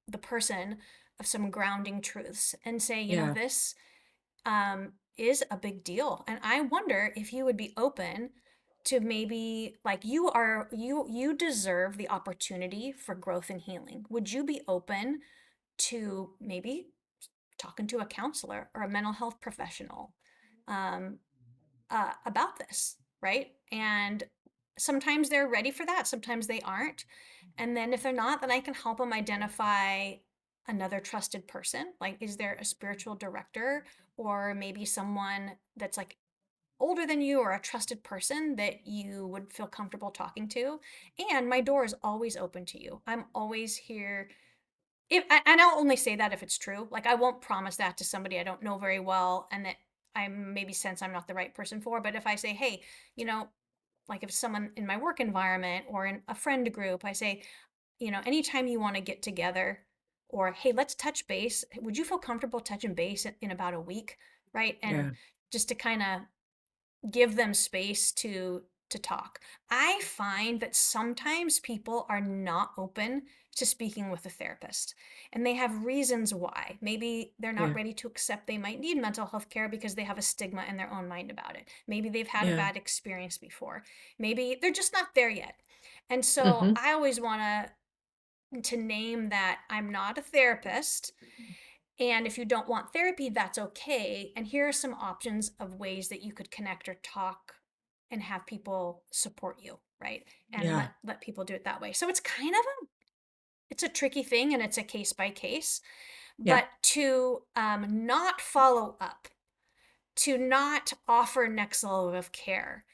the person of some grounding truths and say, Yeah. this is a big deal. And I wonder if you would be open to, maybe, like, you deserve the opportunity for growth and healing. Would you be open to maybe talking to a counselor or a mental health professional um, about this, right? And sometimes they're ready for that, sometimes they aren't. And then if they're not, then I can help them identify another trusted person. Like, is there a spiritual director or maybe someone that's like older than you or a trusted person that you would feel comfortable talking to? And my door is always open to you. I'm always here. And I'll only say that if it's true. Like, I won't promise that to somebody I don't know very well and that I maybe sense I'm not the right person for. But if I say, hey, you know, like if someone in my work environment or in a friend group, I say, anytime you want to get together, or hey, let's touch base. Would you feel comfortable touching base in about a week? Right. And Yeah. just to kind of give them space to talk. I find that sometimes people are not open to speaking with a therapist, and they have reasons why. Maybe they're not Yeah. ready to accept they might need mental health care because they have a stigma in their own mind about it. Maybe they've had a Yeah. bad experience before. Maybe they're just not there yet. And so Mhm. I always want to name that I'm not a therapist, and if you don't want therapy, that's okay. And here are some options of ways that you could connect or talk and have people support you, right? And Yeah. let people do it that way. So it's kind of it's a tricky thing, and it's a case by case. Yeah. But to not follow up, to not offer next level of care,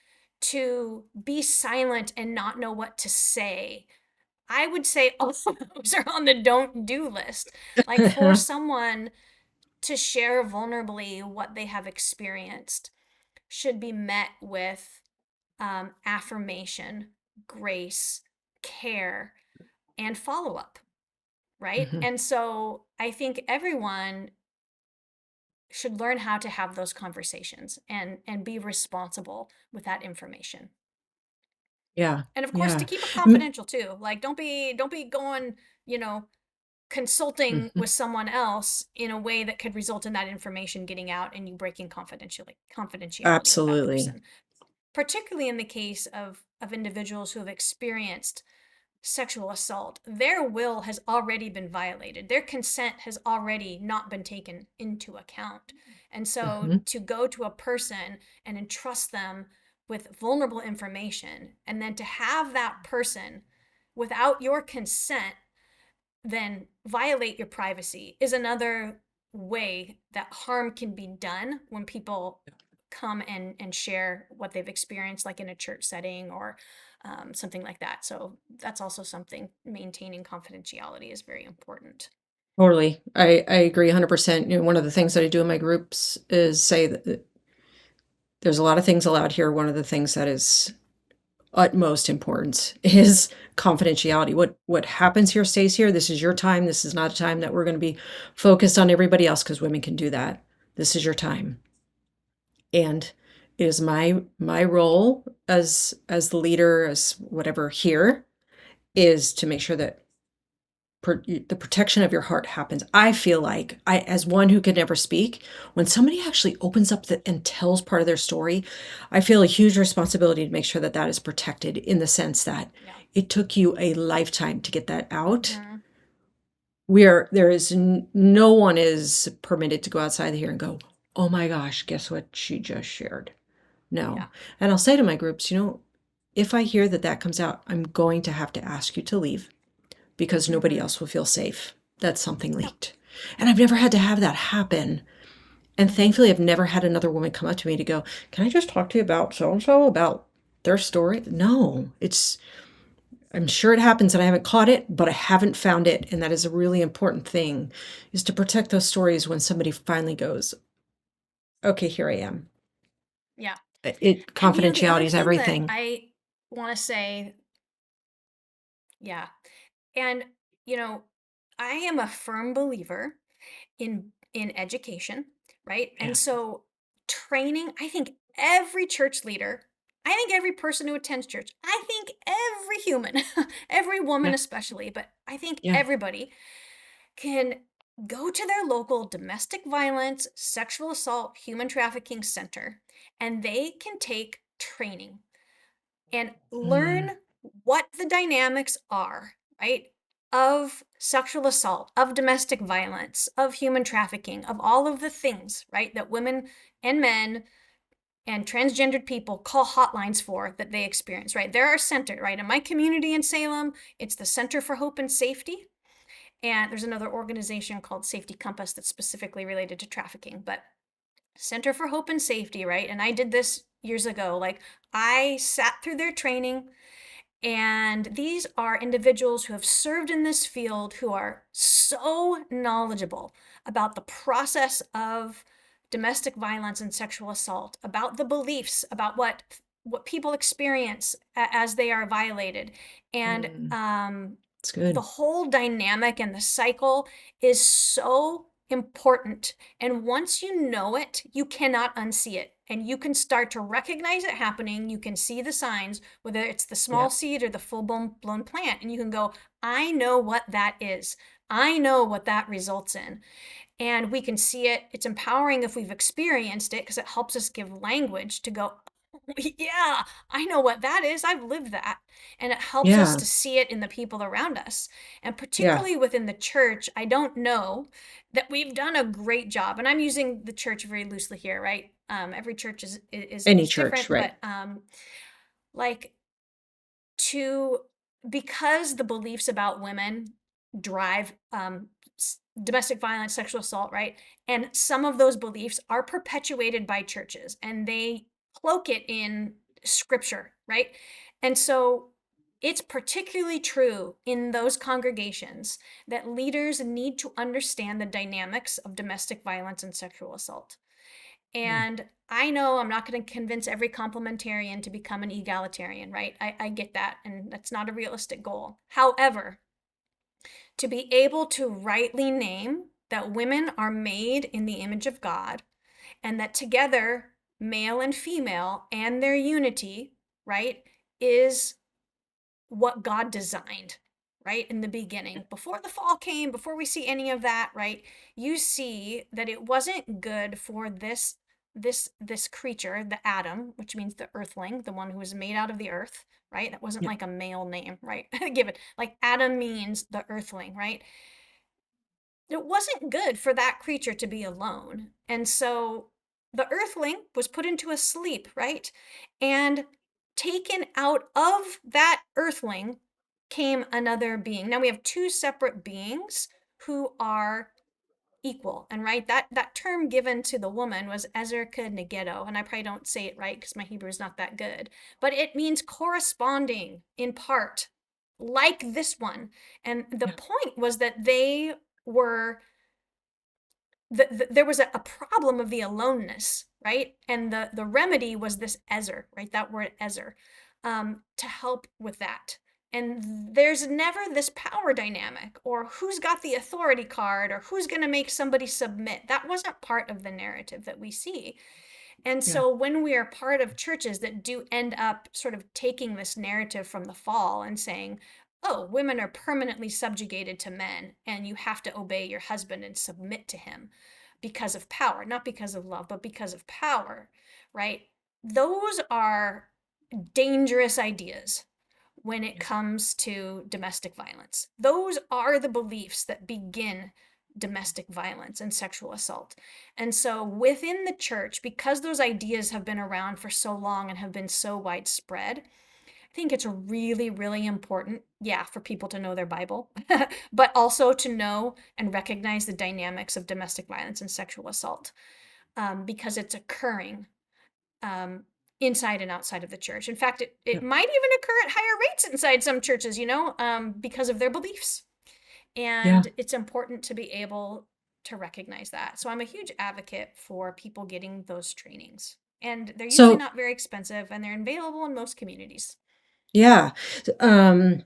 to be silent and not know what to say. I would say all of those are on the don't do list. Like for someone to share vulnerably what they have experienced should be met with affirmation, grace, care, and follow up, right? Mhm. And so I think everyone should learn how to have those conversations and be responsible with that information. Yeah, And of course to yeah. keep it Mm, confidential too. Like don't be going, you know, consulting mhm. with someone else in a way that could result in that information getting out and you breaking confidentiality with that Absolutely. person, particularly in the case of individuals who have experienced sexual assault. Their will has already been violated. Their consent has already not been taken into account. And so Mhm. to go to a person and entrust them with vulnerable information and then to have that person without your consent then violate your privacy is another way that harm can be done when people come and share what they've experienced, like in a church setting or something like that. So that's also something maintaining confidentiality is very important. Totally. I agree 100%. You know, one of the things that I do in my groups is say that there's a lot of things allowed here. One of the things that is utmost importance is confidentiality. What happens here stays here. This is your time. This is not a time that we're going to be focused on everybody else because women can do that. This is your time. And it is my role as the leader, as whatever here, is to make sure that the protection of your heart happens. I feel like I, as one who could never speak, when somebody actually opens up and tells part of their story, I feel a huge responsibility to make sure that that is protected in the sense that Yeah. it took you a lifetime to get that out. Mm-hmm. Where there is no one is permitted to go outside here and go, oh my gosh, guess what she just shared. No. Yeah. And I'll say to my groups, you know, if I hear that that comes out, I'm going to have to ask you to leave because nobody Mm-hmm. else will feel safe that something Yep. leaked. And I've never had to have that happen. And thankfully, I've never had another woman come up to me to go, can I just talk to you about so and so, about their story? No, I'm sure it happens and I haven't caught it, but I haven't found it. And that is a really important thing is to protect those stories when somebody finally goes, okay, here I am. Yeah. And the Confidentiality other is thing that everything. I want to say, yeah. And you know, I am a firm believer in education, right? And Yeah. so training, I think every church leader, I think every person who attends church, I think every human, every woman Yeah. especially, but I think Yeah. everybody can go to their local domestic violence, sexual assault, human trafficking center and they can take training and learn Mm, what the dynamics are, right? Of sexual assault, of domestic violence, of human trafficking, of all of the things, right, that women and men and transgendered people call hotlines for that they experience, right? There are centered, right? In my community in Salem, it's the Center for Hope and Safety. And there's another organization called Safety Compass that's specifically related to trafficking. But Center for Hope and Safety, right? And I did this years ago. Like I sat through their training and these are individuals who have served in this field who are so knowledgeable about the process of domestic violence and sexual assault, about the beliefs, about what people experience as they are violated. And mm, it's the good. whole dynamic and the cycle is so important. And once you know it, you cannot unsee it. And you can start to recognize it happening. You can see the signs, whether it's the Yeah. small seed or the full blown plant. And you can go, I know what that is. I know what that results in. And we can see it. It's empowering if we've experienced it because it helps us give language to go, yeah, I know what that is. I've lived that. And it helps us Yeah. to see it in the people around us. And Yeah. particularly within the church, I don't know that we've done a great job. And I'm using the church very loosely here, right? Every church Any is church, different, right. but like to because the beliefs about women drive domestic violence, sexual assault, right? And some of those beliefs are perpetuated by churches and they cloak it in scripture, right? And so it's particularly true in those congregations that leaders need to understand the dynamics of domestic violence and sexual assault. Mm. And I know I'm not going to convince every complementarian to become an egalitarian, right? I get that, and that's not a realistic goal. However, to be able to rightly name that women are made in the image of God and that together, male and female and their unity, right, is what God designed, right, in the beginning. Before the fall came, before we see any of that, right, you see that it wasn't good for this creature, the Adam, which means the earthling, the one who was made out of the earth, right? That wasn't Yeah. like a male name, right? Given like Adam means the earthling, right? It wasn't good for that creature to be alone. And so the earthling was put into a sleep, right? And taken out of that earthling came another being. Now we have two separate beings who are equal. And right, that term given to the woman was Ezerka Negedo, and I probably don't say it right because my Hebrew is not that good, but it means corresponding in part, like this one. And the Yeah. point was that they were there was a problem of the aloneness, right? And the remedy was this Ezer, right? That word Ezer, to help with that. And there's never this power dynamic or who's got the authority card or who's going to make somebody submit. That wasn't part of the narrative that we see. And Yeah. so when we are part of churches that do end up sort of taking this narrative from the fall and saying, oh, women are permanently subjugated to men and you have to obey your husband and submit to him because of power, not because of love, but because of power, right? Those are dangerous ideas when it Yeah. comes to domestic violence. Those are the beliefs that begin domestic violence and sexual assault. And so within the church, because those ideas have been around for so long and have been so widespread, I think it's really, really important, yeah, for people to know their Bible, but also to know and recognize the dynamics of domestic violence and sexual assault, because it's occurring um, inside and outside of the church. In fact, it Yeah. might even occur at higher rates inside some churches, because of their beliefs. Yeah. And it's important to be able to recognize that. So I'm a huge advocate for people getting those trainings. And they're usually So, not very expensive and they're available in most communities. yeah. Um,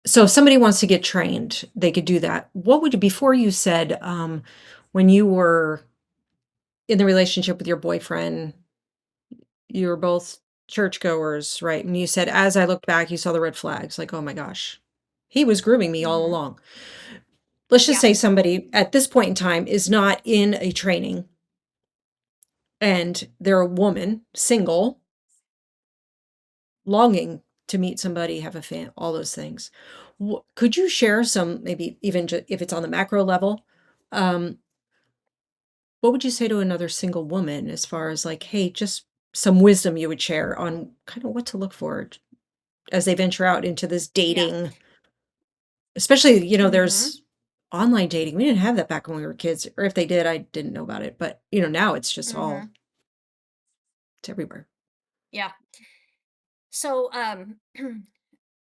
so if somebody wants to get trained, they could do that. What would you, before you said, when you were in the relationship with your boyfriend, you were both churchgoers, right? And you said, as I looked back, you saw the red flags, like, oh my gosh, he was grooming me all Mm-hmm. along. Let's just Yeah. say somebody at this point in time is not in a training and they're a woman, single, longing to meet somebody, have a fan, all those things. Could you share some, maybe even if it's on the macro level, um, what would you say to another single woman as far as like, hey, just some wisdom you would share on kind of what to look for as they venture out into this Yeah. dating, especially, Mm-hmm. there's online dating. We didn't have that back when we were kids, or if they did, I didn't know about it. But, now it's just all, Mm-hmm. it's everywhere. Yeah. So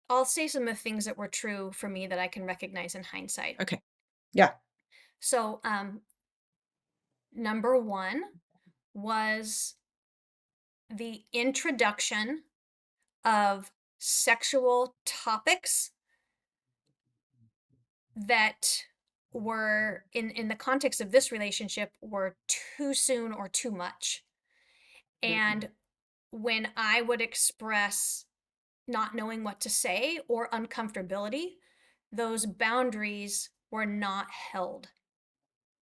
I'll say some of the things that were true for me that I can recognize in hindsight. Okay. Yeah. So number one was the introduction of sexual topics that were in the context of this relationship were too soon or too much. Mm. And when I would express not knowing what to say or uncomfortability, those boundaries were not held,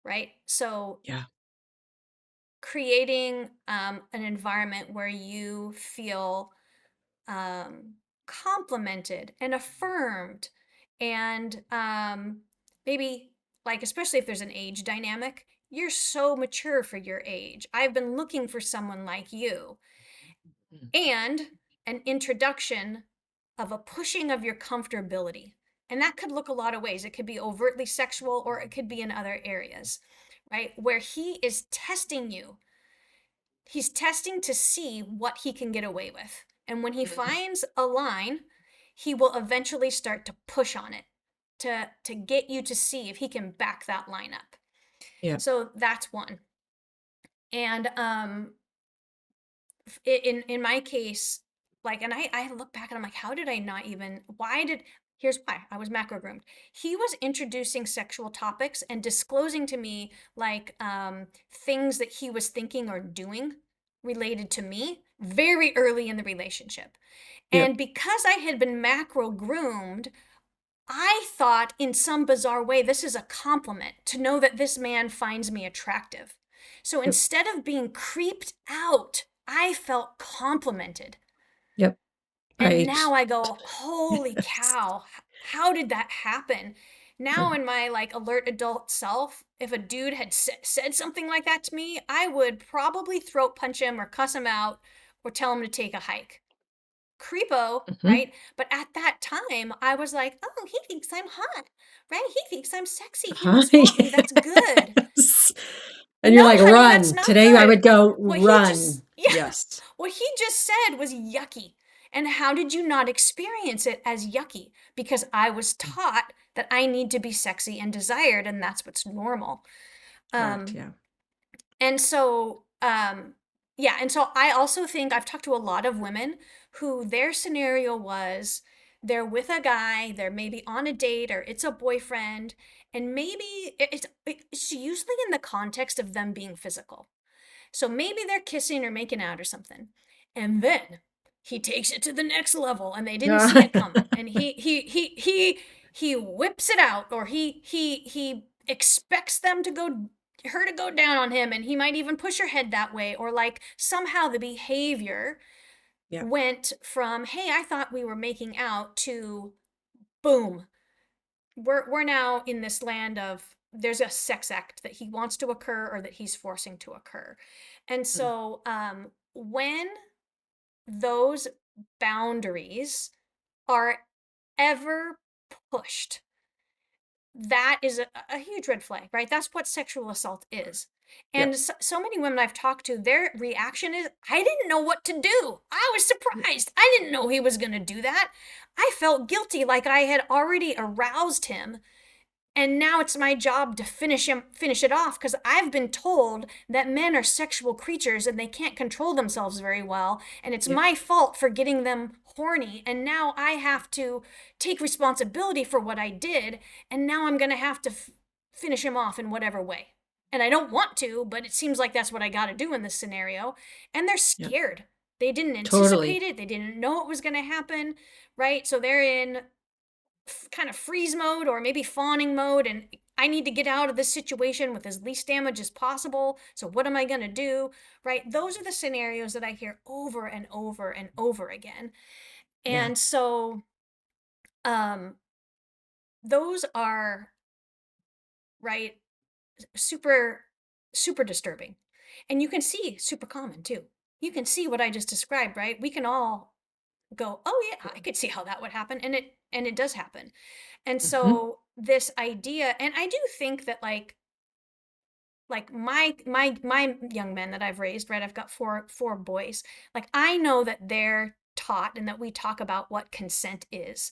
right? So Yeah. creating an environment where you feel complimented and affirmed and maybe like especially if there's an age dynamic, you're so mature for your age, I've been looking for someone like you, Mm. and an introduction of a pushing of your comfortability. And that could look a lot of ways. It could be overtly sexual or it could be in other areas, right? Where he is testing you. He's testing to see what he can get away with. And when he Mhm. finds a line, he will eventually start to push on it to get you to see if he can back that line up. Yeah. So that's one. And in my case, like, and I look back and I'm like, how did I not even, why did, here's why: I was macro groomed. He was introducing sexual topics and disclosing to me like things that he was thinking or doing related to me very early in the relationship. Yep. And because I had been macro groomed, I thought in some bizarre way this is a compliment to know that this man finds me attractive. So Yep. instead of being creeped out, I felt complimented. Yep. And Right. now I go, holy Yes. cow, how did that happen? Now, Yeah. in my like alert adult self, if a dude had said something like that to me, I would probably throat punch him or cuss him out or tell him to take a hike. Creepo, Mhm. right? But at that time, I was like, oh, he thinks I'm hot, right? He thinks I'm sexy. He Uh-huh. must want me. That's good. Yes. And No, you're like, honey, that's "Run. not Today I good. would go What he run." just, yeah, Yes. what he just said was yucky. And how did you not experience it as yucky? Because I was Mm. taught that I need to be sexy and desired, and that's what's normal. Correct, Um, yeah. and so, yeah, and so I also think I've talked to a lot of women who their scenario was they're with a guy, they're maybe on a date or it's a boyfriend, and maybe it's usually in the context of them being physical. So maybe they're kissing or making out or something. And then he takes it to the next level and they didn't see Yeah. it coming. And he whips it out, or he expects them to go, her to go down on him, and he might even push her head that way, or like somehow the behavior Yeah. went from, hey, I thought we were making out, to boom, we're now in this land of there's a sex act that he wants to occur or that he's forcing to occur. And Mm. so when those boundaries are ever pushed, that is a huge red flag, right? That's what sexual assault is. And Yep. so many women I've talked to, their reaction is, I didn't know what to do. I was surprised. I didn't know he was going to do that. I felt guilty, like I had already aroused him, and now it's my job to finish it off, because I've been told that men are sexual creatures and they can't control themselves very well, and it's Yep. my fault for getting them horny, and now I have to take responsibility for what I did, and now I'm going to have to finish him off in whatever way. And I don't want to, but it seems like that's what I got to do in this scenario. And they're Yep. scared. They didn't Totally. anticipate it. They didn't know it was going to happen, right? So they're in kind of freeze mode or maybe fawning mode, and I need to get out of this situation with as least damage as possible. So what am I going to do? Right? Those are the scenarios that I hear over and over and over again. Yeah. And so um those are, right, super super disturbing. And you can see super common too. You can see what I just described, right? We can all go, "Oh yeah, I could see how that would happen." And it does happen. And Mhm. so this idea, and I do think that like my young men that I've raised, right? I've got four boys. Like I know that they're taught and that we talk about what consent is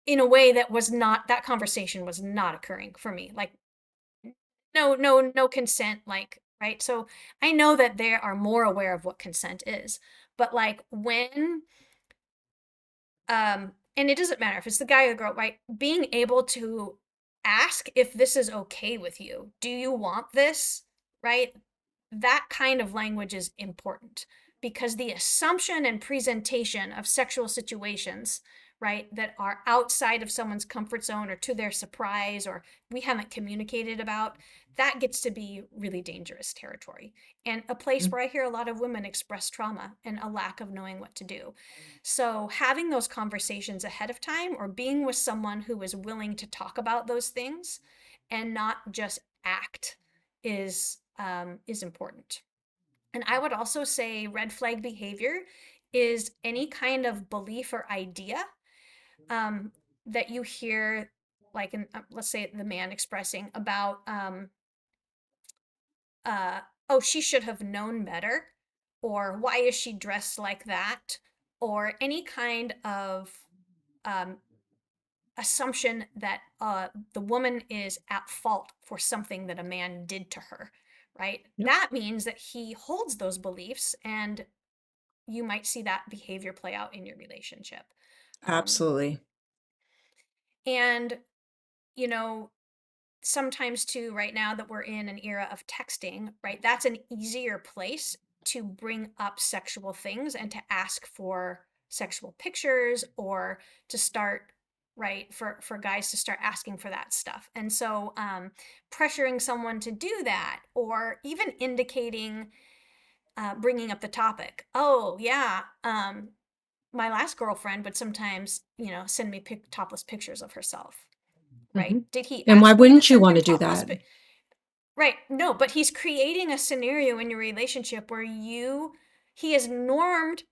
in a way that was not, that conversation was not occurring for me. Like no consent, like, right? So I know that they are more aware of what consent is. But like when and it doesn't matter if it's the guy or the girl, right? Being able to ask if this is okay with you. Do you want this? Right? That kind of language is important, because the assumption and presentation of sexual situations, right, that are outside of someone's comfort zone or to their surprise or we haven't communicated about, that gets to be really dangerous territory, and a place Mm. where I hear a lot of women express trauma and a lack of knowing what to do. So, having those conversations ahead of time or being with someone who is willing to talk about those things and not just act is important. And I would also say red flag behavior is any kind of belief or idea. that you hear, like, let's say the man expressing about, oh, she should have known better, or why is she dressed like that, or any kind of um, assumption that the woman is at fault for something that a man did to her, right? Yep. That means that he holds those beliefs, and you might see that behavior play out in your relationship. Um, Absolutely. and, you know, sometimes too, right now that we're in an era of texting, right, that's an easier place to bring up sexual things and to ask for sexual pictures, or to start, right, for guys to start asking for that stuff. And so pressuring someone to do that, or even indicating, bringing up the topic, oh yeah, my last girlfriend would sometimes, send me topless pictures of herself. Right? Mhm. Did he And why ask me to wouldn't you send him wanna do topless that? pic? Right. No, but he's creating a scenario in your relationship where he has normed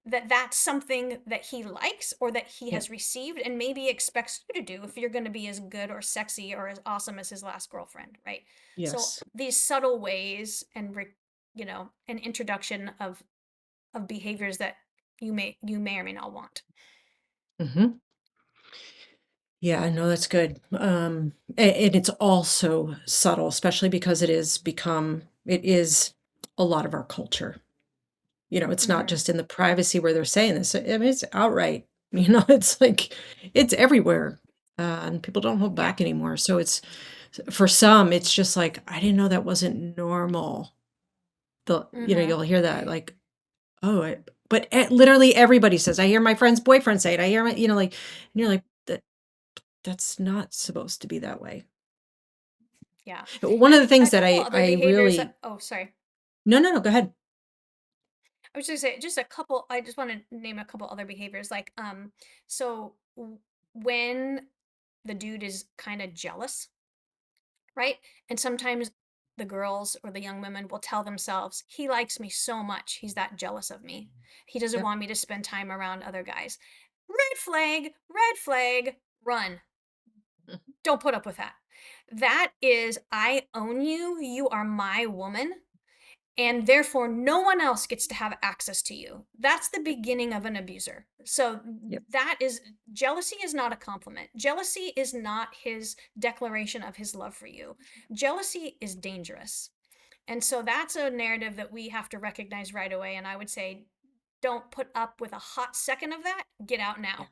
that that's something that he likes or that he Yep. has received and maybe expects you to do if you're going to be as good or sexy or as awesome as his last girlfriend, right? So Yes. these subtle ways and an introduction of behaviors that you may or may not want. Mhm. Yeah, no, that's good. And it's also subtle, especially because it is a lot of our culture. It's not Mhm. just in the privacy where they're saying this. I mean, it's outright. It's like it's everywhere, and people don't hold Yeah. back anymore. So it's for some, it's just like I didn't know that wasn't normal. Mhm. You'll hear that like, oh, but literally everybody says. I hear my friend's boyfriend say it. I hear my, like, and you're like that's not supposed to be that way. Yeah. One of And the a things that couple I other I behaviors really that, oh, sorry. no, no, no, go ahead. I was just say just a couple. I just want to name a couple other behaviors, like so when the dude is kind of jealous, right? And sometimes the girls or the young women will tell themselves, "He likes me so much. He's that jealous of me. He doesn't Yep. want me to spend time around other guys." Red flag, run. Mhm. Don't put up with that. That is, I own you. You are my woman, and therefore no one else gets to have access to you. That's the Yep. beginning of an abuser. So Yep. that is, jealousy is not a compliment. Jealousy is not his declaration of his love for you. Jealousy is dangerous. And so that's a narrative that we have to recognize right away. And I would say, don't put up with a hot second of that. Get out Yeah. now,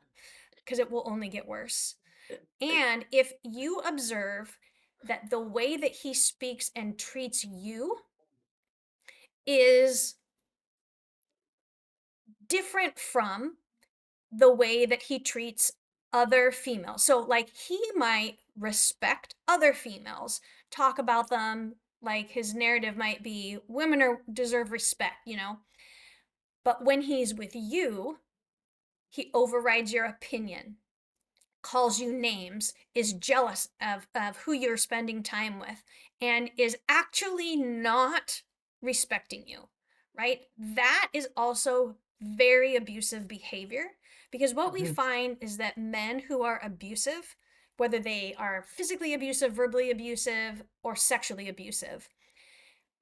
because it will only get worse. Uh, uh, And if you observe that the way that he speaks and treats you is different from the way that he treats other females. So, like, he might respect other females, talk about them, like, his narrative might be women deserve respect. But when he's with you, he overrides your opinion, calls you names, is jealous of who you're spending time with, and is actually not respecting you, right? That is also very abusive behavior, because what we mhm. find is that men who are abusive, whether they are physically abusive, verbally abusive, or sexually abusive,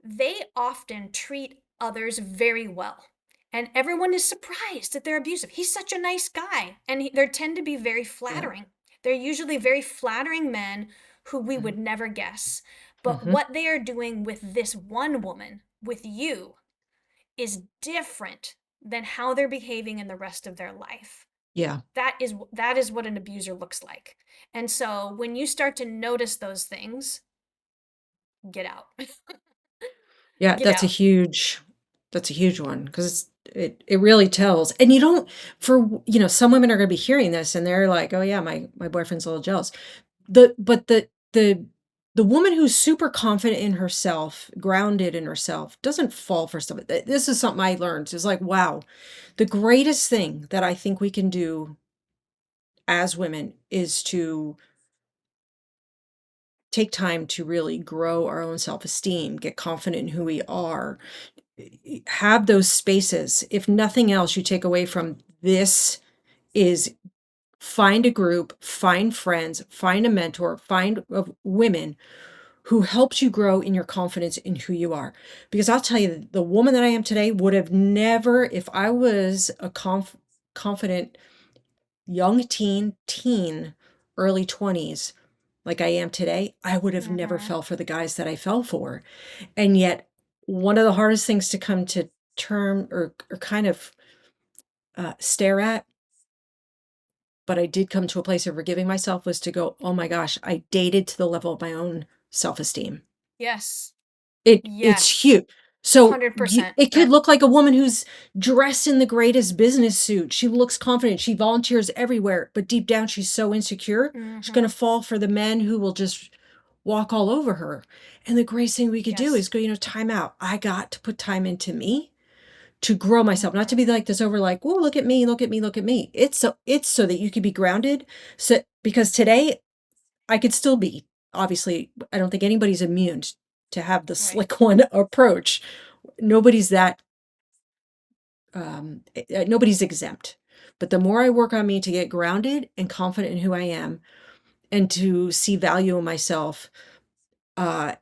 they often treat others very well. And everyone is surprised that they're abusive. He's such a nice guy. And they tend to be very Yeah. flattering. They're usually very flattering men who we Mhm. would never guess. But Mhm. what they are doing with this one woman, with you, is different than how they're behaving in the rest of their life. Yeah. That is what an abuser looks like. And so when you start to notice those things, get out. Yeah, Get out. that's a huge one because it really tells. And you don't some women are gonna be hearing this and they're like, "Oh yeah, my boyfriend's a little jealous." The woman who's super confident in herself, grounded in herself, doesn't fall for stuff. This is something I learned. It's like, wow, the greatest thing that I think we can do as women is to take time to really grow our own self-esteem, get confident in who we are, have those spaces. If nothing else, you take away from this is find a group, find friends, find a mentor, find women who helps you grow in your confidence in who you are. Because I'll tell you, the woman that I am today would have never, if I was a confident young teen, early 20s, like I am today, I would have never Mm-hmm. fell for the guys that I fell for. And yet, one of the hardest things to come to term or kind of stare at, but I did come to a place of forgiving myself, was to go, oh my gosh, I dated to the level of my own self-esteem. Yes. It's Yes. huge. So 100%. it could That. look like a woman who's dressed in the greatest business suit. She looks confident. She volunteers everywhere, but deep down she's so insecure. She's going Mm-hmm. to fall for the men who will just walk all over her. And the greatest thing we could do Yes. is go, time out. I got to put time into me to grow myself, not to Mm-hmm. be like this over like, oh, look at me, look at me, look at me. It's so that you could be grounded. So because today I could still be. Obviously, I don't think anybody's immune to have the Right. slick one approach. Nobody's that nobody's exempt. But the more I work on me to get grounded and confident in who I am and to see value in myself, uh,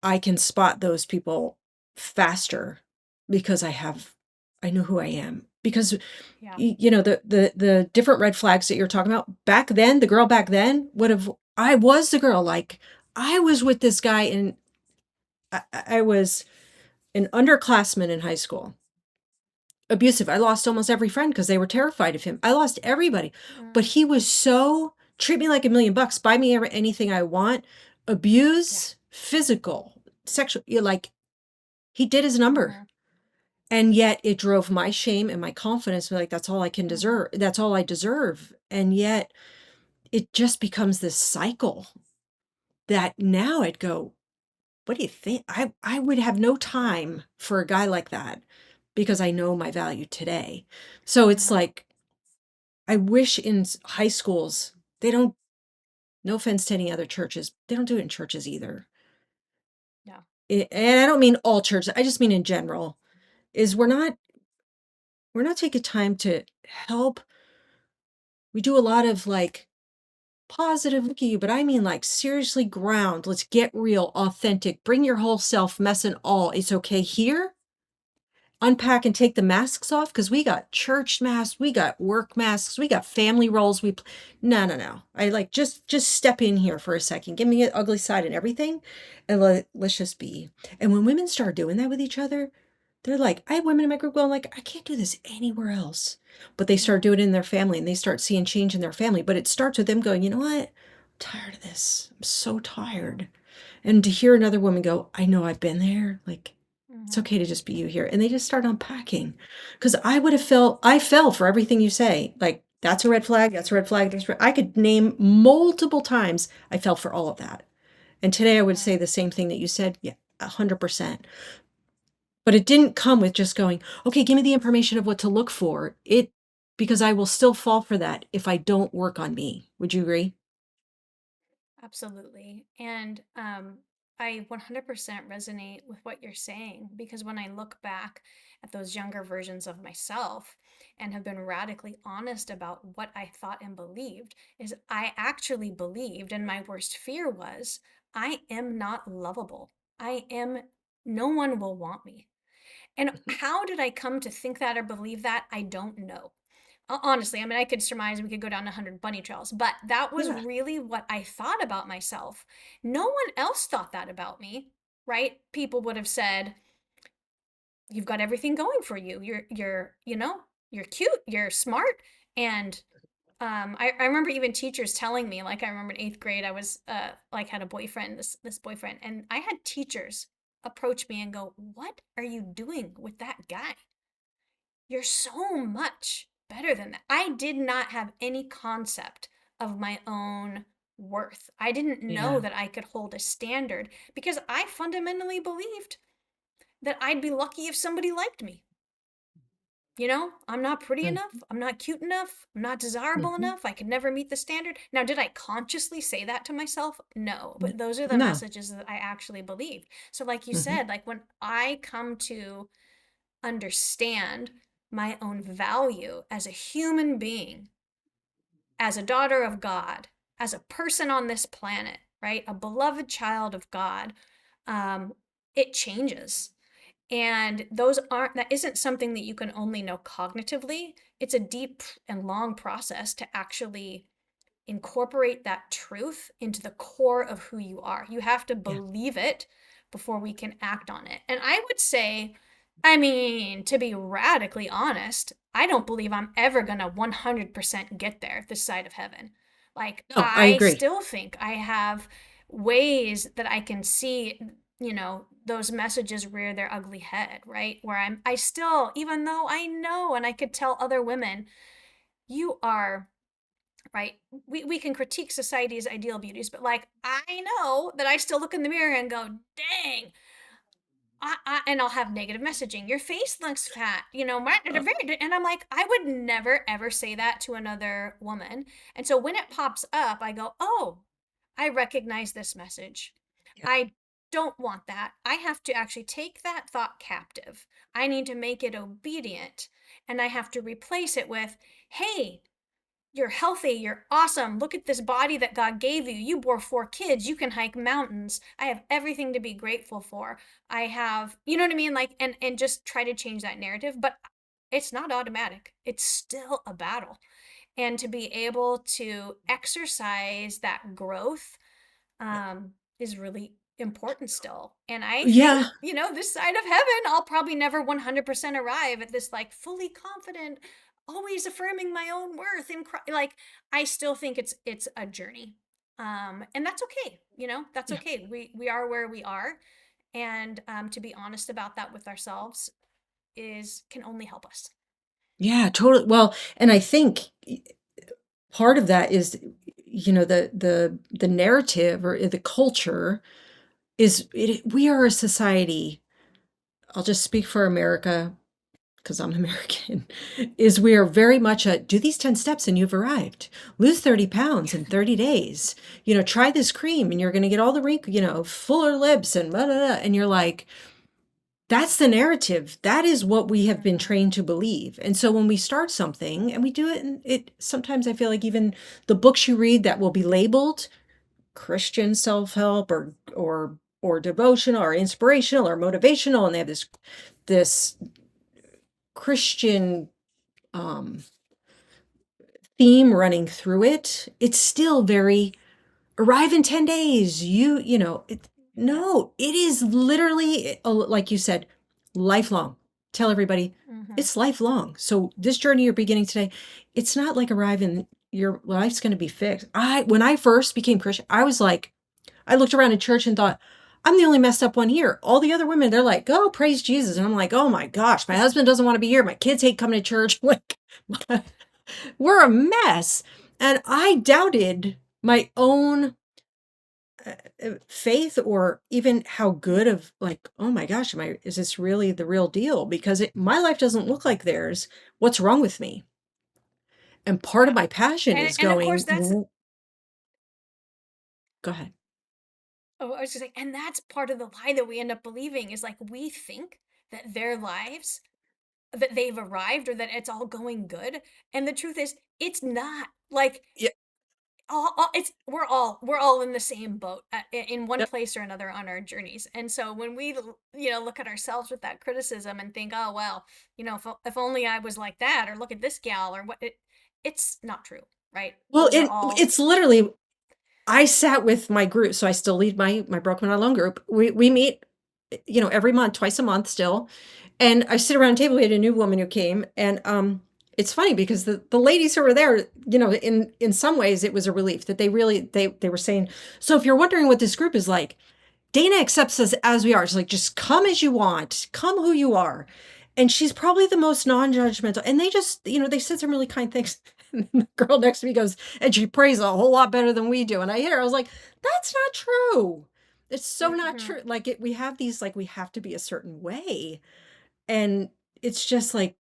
I can spot those people faster because I know who I am. Because Yeah. the different red flags that you're talking about back then, the girl back then would have. I was the girl, like I was with this guy, and I was an underclassman in high school, abusive. I lost almost every friend because they were terrified of him. I lost everybody, but Mm. he was so treat me like $1 million, buy me anything I want, Yeah. abuse, physical, sexual. You're like, he did his number. Mm-hmm. And yet it drove my shame and my confidence. Like, that's all I can Mm-hmm. deserve. That's all I deserve. And yet it just becomes this cycle that now I'd go, what do you think? I would have no time for a guy like that because I know my value today. So it's Mm-hmm. like, I wish in high schools, they don't, no offense to any other churches, they don't do it in churches either. Yeah. And I don't mean all churches, I just mean in general, is we're not taking time to help. We do a lot of like positive look at you, but I mean like seriously ground. Let's get real, authentic, bring your whole self, mess and all. It's okay here. Unpack and take the masks off because we got church masks, we got work masks, we got family roles. No, no, no. I like just step in here for a second. Give me an ugly side and everything, and let's just be. And when women start doing that with each other, they're like, I have women in my group going like, I can't do this anywhere else. But they start Yeah. doing it in their family and they start seeing change in their family. But it starts with them going, you know what? I'm tired of this. I'm so Mm-hmm. tired. And to hear another woman go, I know I've been there. Like, it's Mm-hmm. okay to just be you here. And they just start unpacking. Because I fell for everything you say. Like, that's a red flag. That's a red flag. I could name multiple times I fell for all of that. And today I would Mm-hmm. say the same thing that you said. Yeah, 100%. But it didn't come with just going, okay, give me the information of what to look for. Because I will still fall for that if I don't work on me. Would you agree? Absolutely. And I 100% resonate with what you're saying because when I look back at those younger versions of myself and have been radically honest about what I thought and believed, is I actually believed, and my worst fear was, I am not lovable. No one will want me. And how did I come to think that or believe that? I don't know. Honestly, I mean, I could surmise we could go down 100 bunny trails, but that was Yeah. really what I thought about myself. No one else thought that about me, right? People would have said, "You've got everything going for you. You're cute, you're smart." And I remember even teachers telling me, like I remember in 8th grade, I was like had a boyfriend, this boyfriend, and I had teachers approach me and go, "What are you doing with that guy? You're so much better than that." I did not have any concept of my own worth. I didn't know Yeah. that I could hold a standard because I fundamentally believed that I'd be lucky if somebody liked me. I'm not pretty enough. I'm not cute enough. I'm not desirable Mm-hmm. enough. I could never meet the standard. Now, did I consciously say that to myself? No, but those are the No. messages that I actually believed. So, like you Mm-hmm. said, like when I come to understand my own value as a human being, as a daughter of God, as a person on this planet, right? A beloved child of God, um, it changes. And those aren't, that isn't something that you can only know cognitively. It's a deep and long process to actually incorporate that truth into the core of who you are. You have to Yeah. believe it before we can act on it. And I would say, I mean, to be radically honest, I don't believe I'm ever going to 100% get there this side of heaven. Like, No, I I agree. still think I have ways that I can see, those messages rear their ugly head, right? Where I still, even though I know and I could tell other women, you are right? We can critique society's ideal beauties, but like I know that I still look in the mirror and go, dang, and I'll have negative messaging. Your face looks fat, Uh, and I'm like, I would never ever say that to another woman. And so when it pops up, I go, oh, I recognize this message. yeah. I don't want that. I have to actually take that thought captive. I need to make it obedient. And I have to replace it with, hey, you're healthy, you're awesome. Look at this body that God gave you. You bore 4 kids, you can hike mountains. I have everything to be grateful for. I have, you know what I mean? Like, and just try to change that narrative, but it's not automatic. It's still a battle. And to be able to exercise that growth is really important still. And I think, Yeah. this side of heaven, I'll probably never 100% arrive at this like fully confident, always affirming my own worth in Christ. Like I still think it's a journey. And that's okay. That's Yeah. okay. We are where we are, and to be honest about that with ourselves is can only help us. Yeah, totally. Well, and I think part of that is, the narrative or the culture is we are a society. I'll just speak for America because I'm American, is we are very much a do these 10 steps and you've arrived. Lose 30 pounds in 30 days. Try this cream and you're going to get all the wrinkles, fuller lips and blah, blah, blah. And you're like, that's the narrative. That is what we have been Mm-hmm. trained to believe. And so when we start something and we do it, and it sometimes I feel like even the books you read that will be labeled Christian self-help or devotional or inspirational or motivational, and they have this Christian um theme running through it, it's still very arrive in 10 days. Yeah. No, it is literally, like you said, lifelong. Tell everybody Mm-hmm. it's lifelong. So this journey you're beginning today, it's not like arrive and your life's going to be fixed. When I first became Christian, I was like, I looked around in church and thought, I'm the only messed up one here. All the other women, they're like, oh, praise Jesus. And I'm like, oh my gosh, my husband doesn't want to be here. My kids hate coming to church. Like, we're a mess. And I doubted my own faith or even how good of like, oh my gosh, is this really the real deal? Because my life doesn't look like theirs. What's wrong with me? And part of Yeah. my passion And is and of course that's go ahead. Oh, I was just saying, and that's part of the lie that we end up believing is like we think that their lives, that they've arrived or that it's all going good. And the truth is, it's not. Like Yeah. it's we're all in the same boat in one Yep. place or another on our journeys. And so when we look at ourselves with that criticism and think, oh well, if only I was like that, or look at this gal, or it's not true, right? Well, Those are all. it's literally I sat with my group, so I still lead my Broken Heart Alone group. We meet, every month, twice a month still. And I sit around a table. We had a new woman who came, and it's funny because the ladies who were there, in some ways, it was a relief that they were saying. So if you're wondering what this group is like, Dana accepts us as we are. She's like, just come as you want, come who you are. And she's probably the most non-judgmental. And they just, they said some really kind things. And the girl next to me goes, and she prays a whole lot better than we do. And I hit her. I was like, that's not true. It's so not Mhm. true. Like we have these, like we have to be a certain way. And it's just like,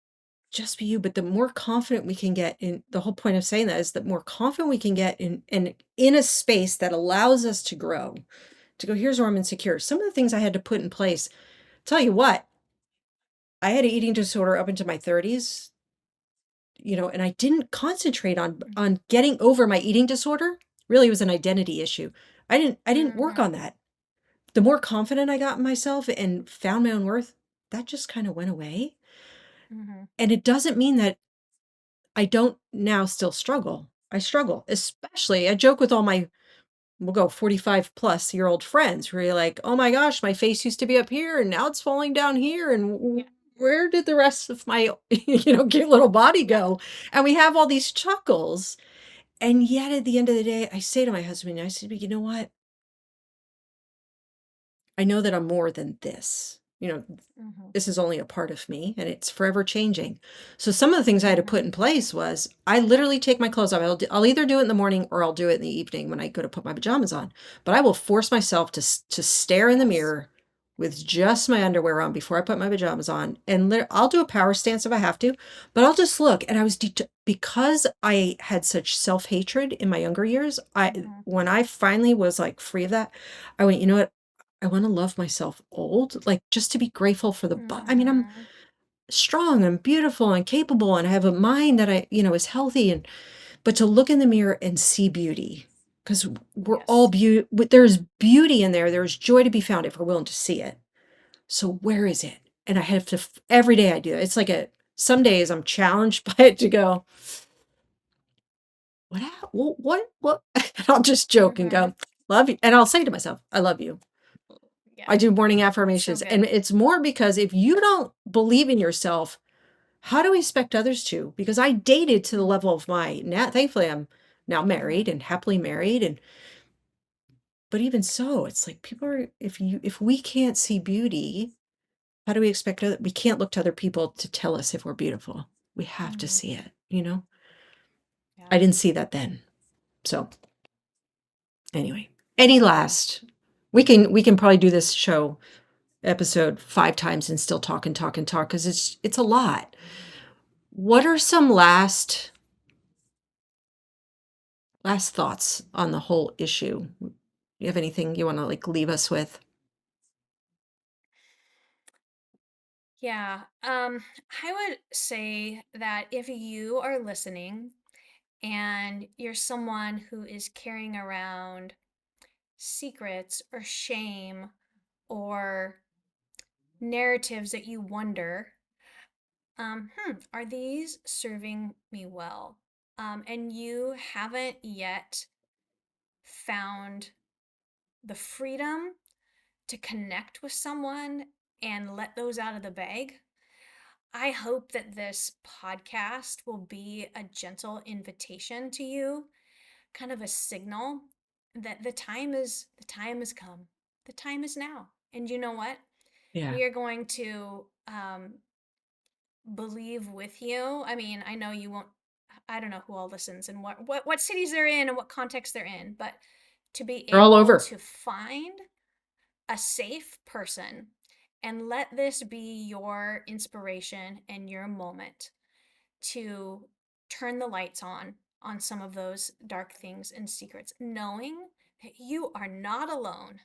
just be you. But the more confident we can get in the whole point of saying that is the more confident we can get in a space that allows us to grow to go, here's where I'm insecure. Some of the things I had to put in place. Tell you what, I had an eating disorder up into my 30s. and I didn't concentrate on getting over my eating disorder. Really, it was an identity issue. I didn't work Mm-hmm. on that. The more confident I got in myself and found my own worth, that just kind of went away. Mm-hmm. And it doesn't mean that I don't now still struggle. I struggle, especially I joke with all my we'll go 45 plus year old friends where you're like, oh my gosh, my face used to be up here and now it's falling down here. And Yeah. where did the rest of my, cute little body Yeah. go? And we have all these chuckles. And yet at the end of the day, I say to my husband, I said, you know what? I know that I'm more than this. Mm-hmm. This is only a part of me and it's forever changing. So some of the things I had to Mm-hmm. put in place was I literally take my clothes off. I'll either do it in the morning or I'll do it in the evening when I go to put my pajamas on. But I will force myself to stare in the Yes. mirror with just my underwear on before I put my pajamas on. And I'll do a power stance if I have to, but I'll just look. And I was because I had such self-hatred in my younger years. I Mm-hmm. When I finally was like free of that, I went, you know what? I want to love myself old, like just to be grateful for I mean, I'm Mm-hmm. strong and beautiful and capable and I have a mind that is healthy but to look in the mirror and see beauty because we're all Yes. there's beauty in there. There's joy to be found if we're willing to see it. So where is it? And I have to every day I do it. It's like some days I'm challenged by it to go, what? And I'll just joke and Mm-hmm. go, love you. And I'll say to myself, I love you. Yeah. I do morning So affirmations. And good. it's more because if you don't believe in yourself, how do we expect others to? Because I dated to the Mm-hmm. level of now, thankfully, I'm now Mm-hmm. married and happily married. But even so, it's like if we can't see beauty, how do we expect we can't look to other people to tell us if we're beautiful. We have to Mm-hmm. see it. Yeah. I didn't see that then. So anyway, any Yeah. last, we can probably do this show episode 5 times and still talk and talk and talk because it's a lot. What are some last thoughts on the whole issue? You have anything you want to like leave us with? Yeah. I would say that if you are listening and you're someone who is carrying around secrets or shame or narratives that you wonder, are these serving me well? And you haven't yet found the freedom to connect with someone and let those out of the bag. I hope that this podcast will be a gentle invitation to you, kind of a signal that the time has come. The time is now. And you know what? Yeah. We are going to believe with you. I mean, I know you won't. I don't know who all listens and what cities they're in and what context they're in, but to be They're all able over. to find a safe person and let this be your inspiration and your moment to turn the lights on some of those dark things and secrets, knowing that you are not alone,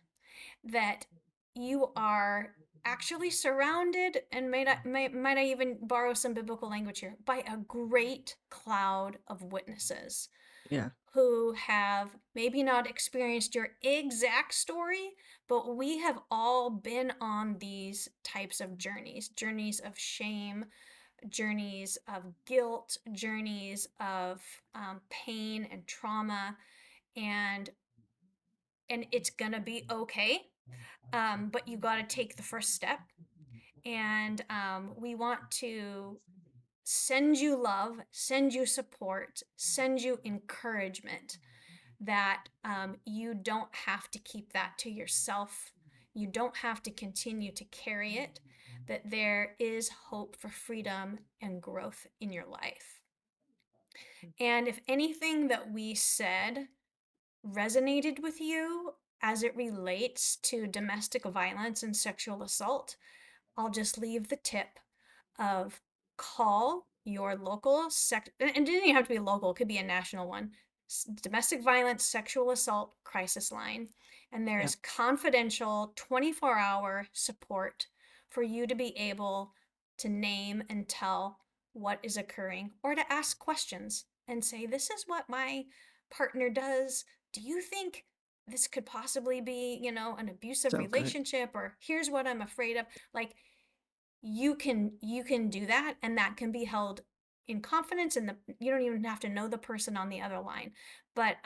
that you are actually surrounded, and might I even borrow some biblical language here, by a great cloud of witnesses Yeah. who have maybe not experienced your exact story, but we have all been on these types of journeys of shame, journeys of guilt, journeys of pain and trauma, and it's gonna be okay. But you got to take the first step, and we want to send you love, send you support, send you encouragement that you don't have to keep that to yourself. You don't have to continue to carry it, that there is hope for freedom and growth in your life. And if anything that we said resonated with you as it relates to domestic violence and sexual assault, I'll just leave the tip of call your local and it doesn't even have to be local, it could be a national one, domestic violence sexual assault crisis line, and there Yeah. is confidential 24-hour support for you to be able to name and tell what is occurring, or to ask questions and say, this is what my partner does. Do you think this could possibly be, an abusive So good. relationship? Or here's what I'm afraid of. Like, you can do that, and that can be held in confidence, and you don't even have to know the person on the other line. But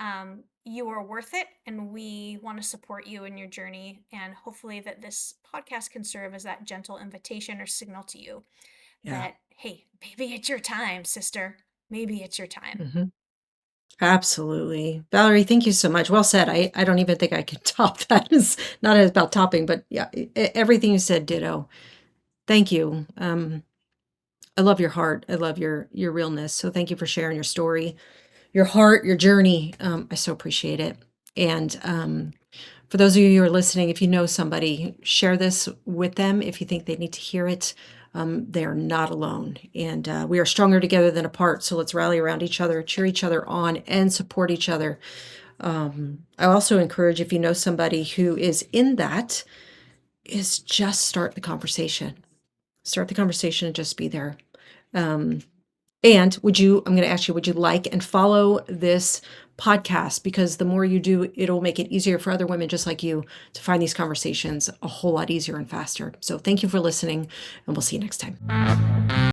you are worth it, and we want to support you in your journey, and hopefully that this podcast can serve as that gentle invitation or signal to you Yeah. that, hey, maybe it's your time, sister. Maybe it's your time. Mhm. Absolutely. Valerie, thank you so much. Well said. I don't even think I can top that. It's not about topping, but yeah, everything you said, ditto. Thank you. I love your heart. I love your realness. So thank you for sharing your story, your heart, your journey. I so appreciate it. And for those of you who are listening, if you know somebody, share this with them. If you think they need to hear it, they are not alone. And we are stronger together than apart. So let's rally around each other, cheer each other on, and support each other. I also encourage, if you know somebody who is in that, is just start the conversation. Start the conversation and just be there. Um, and I'm going to ask you, would you like and follow this podcast? Because the more you do, it'll make it easier for other women just like you to find these conversations a whole lot easier and faster. So thank you for listening, and we'll see you next time.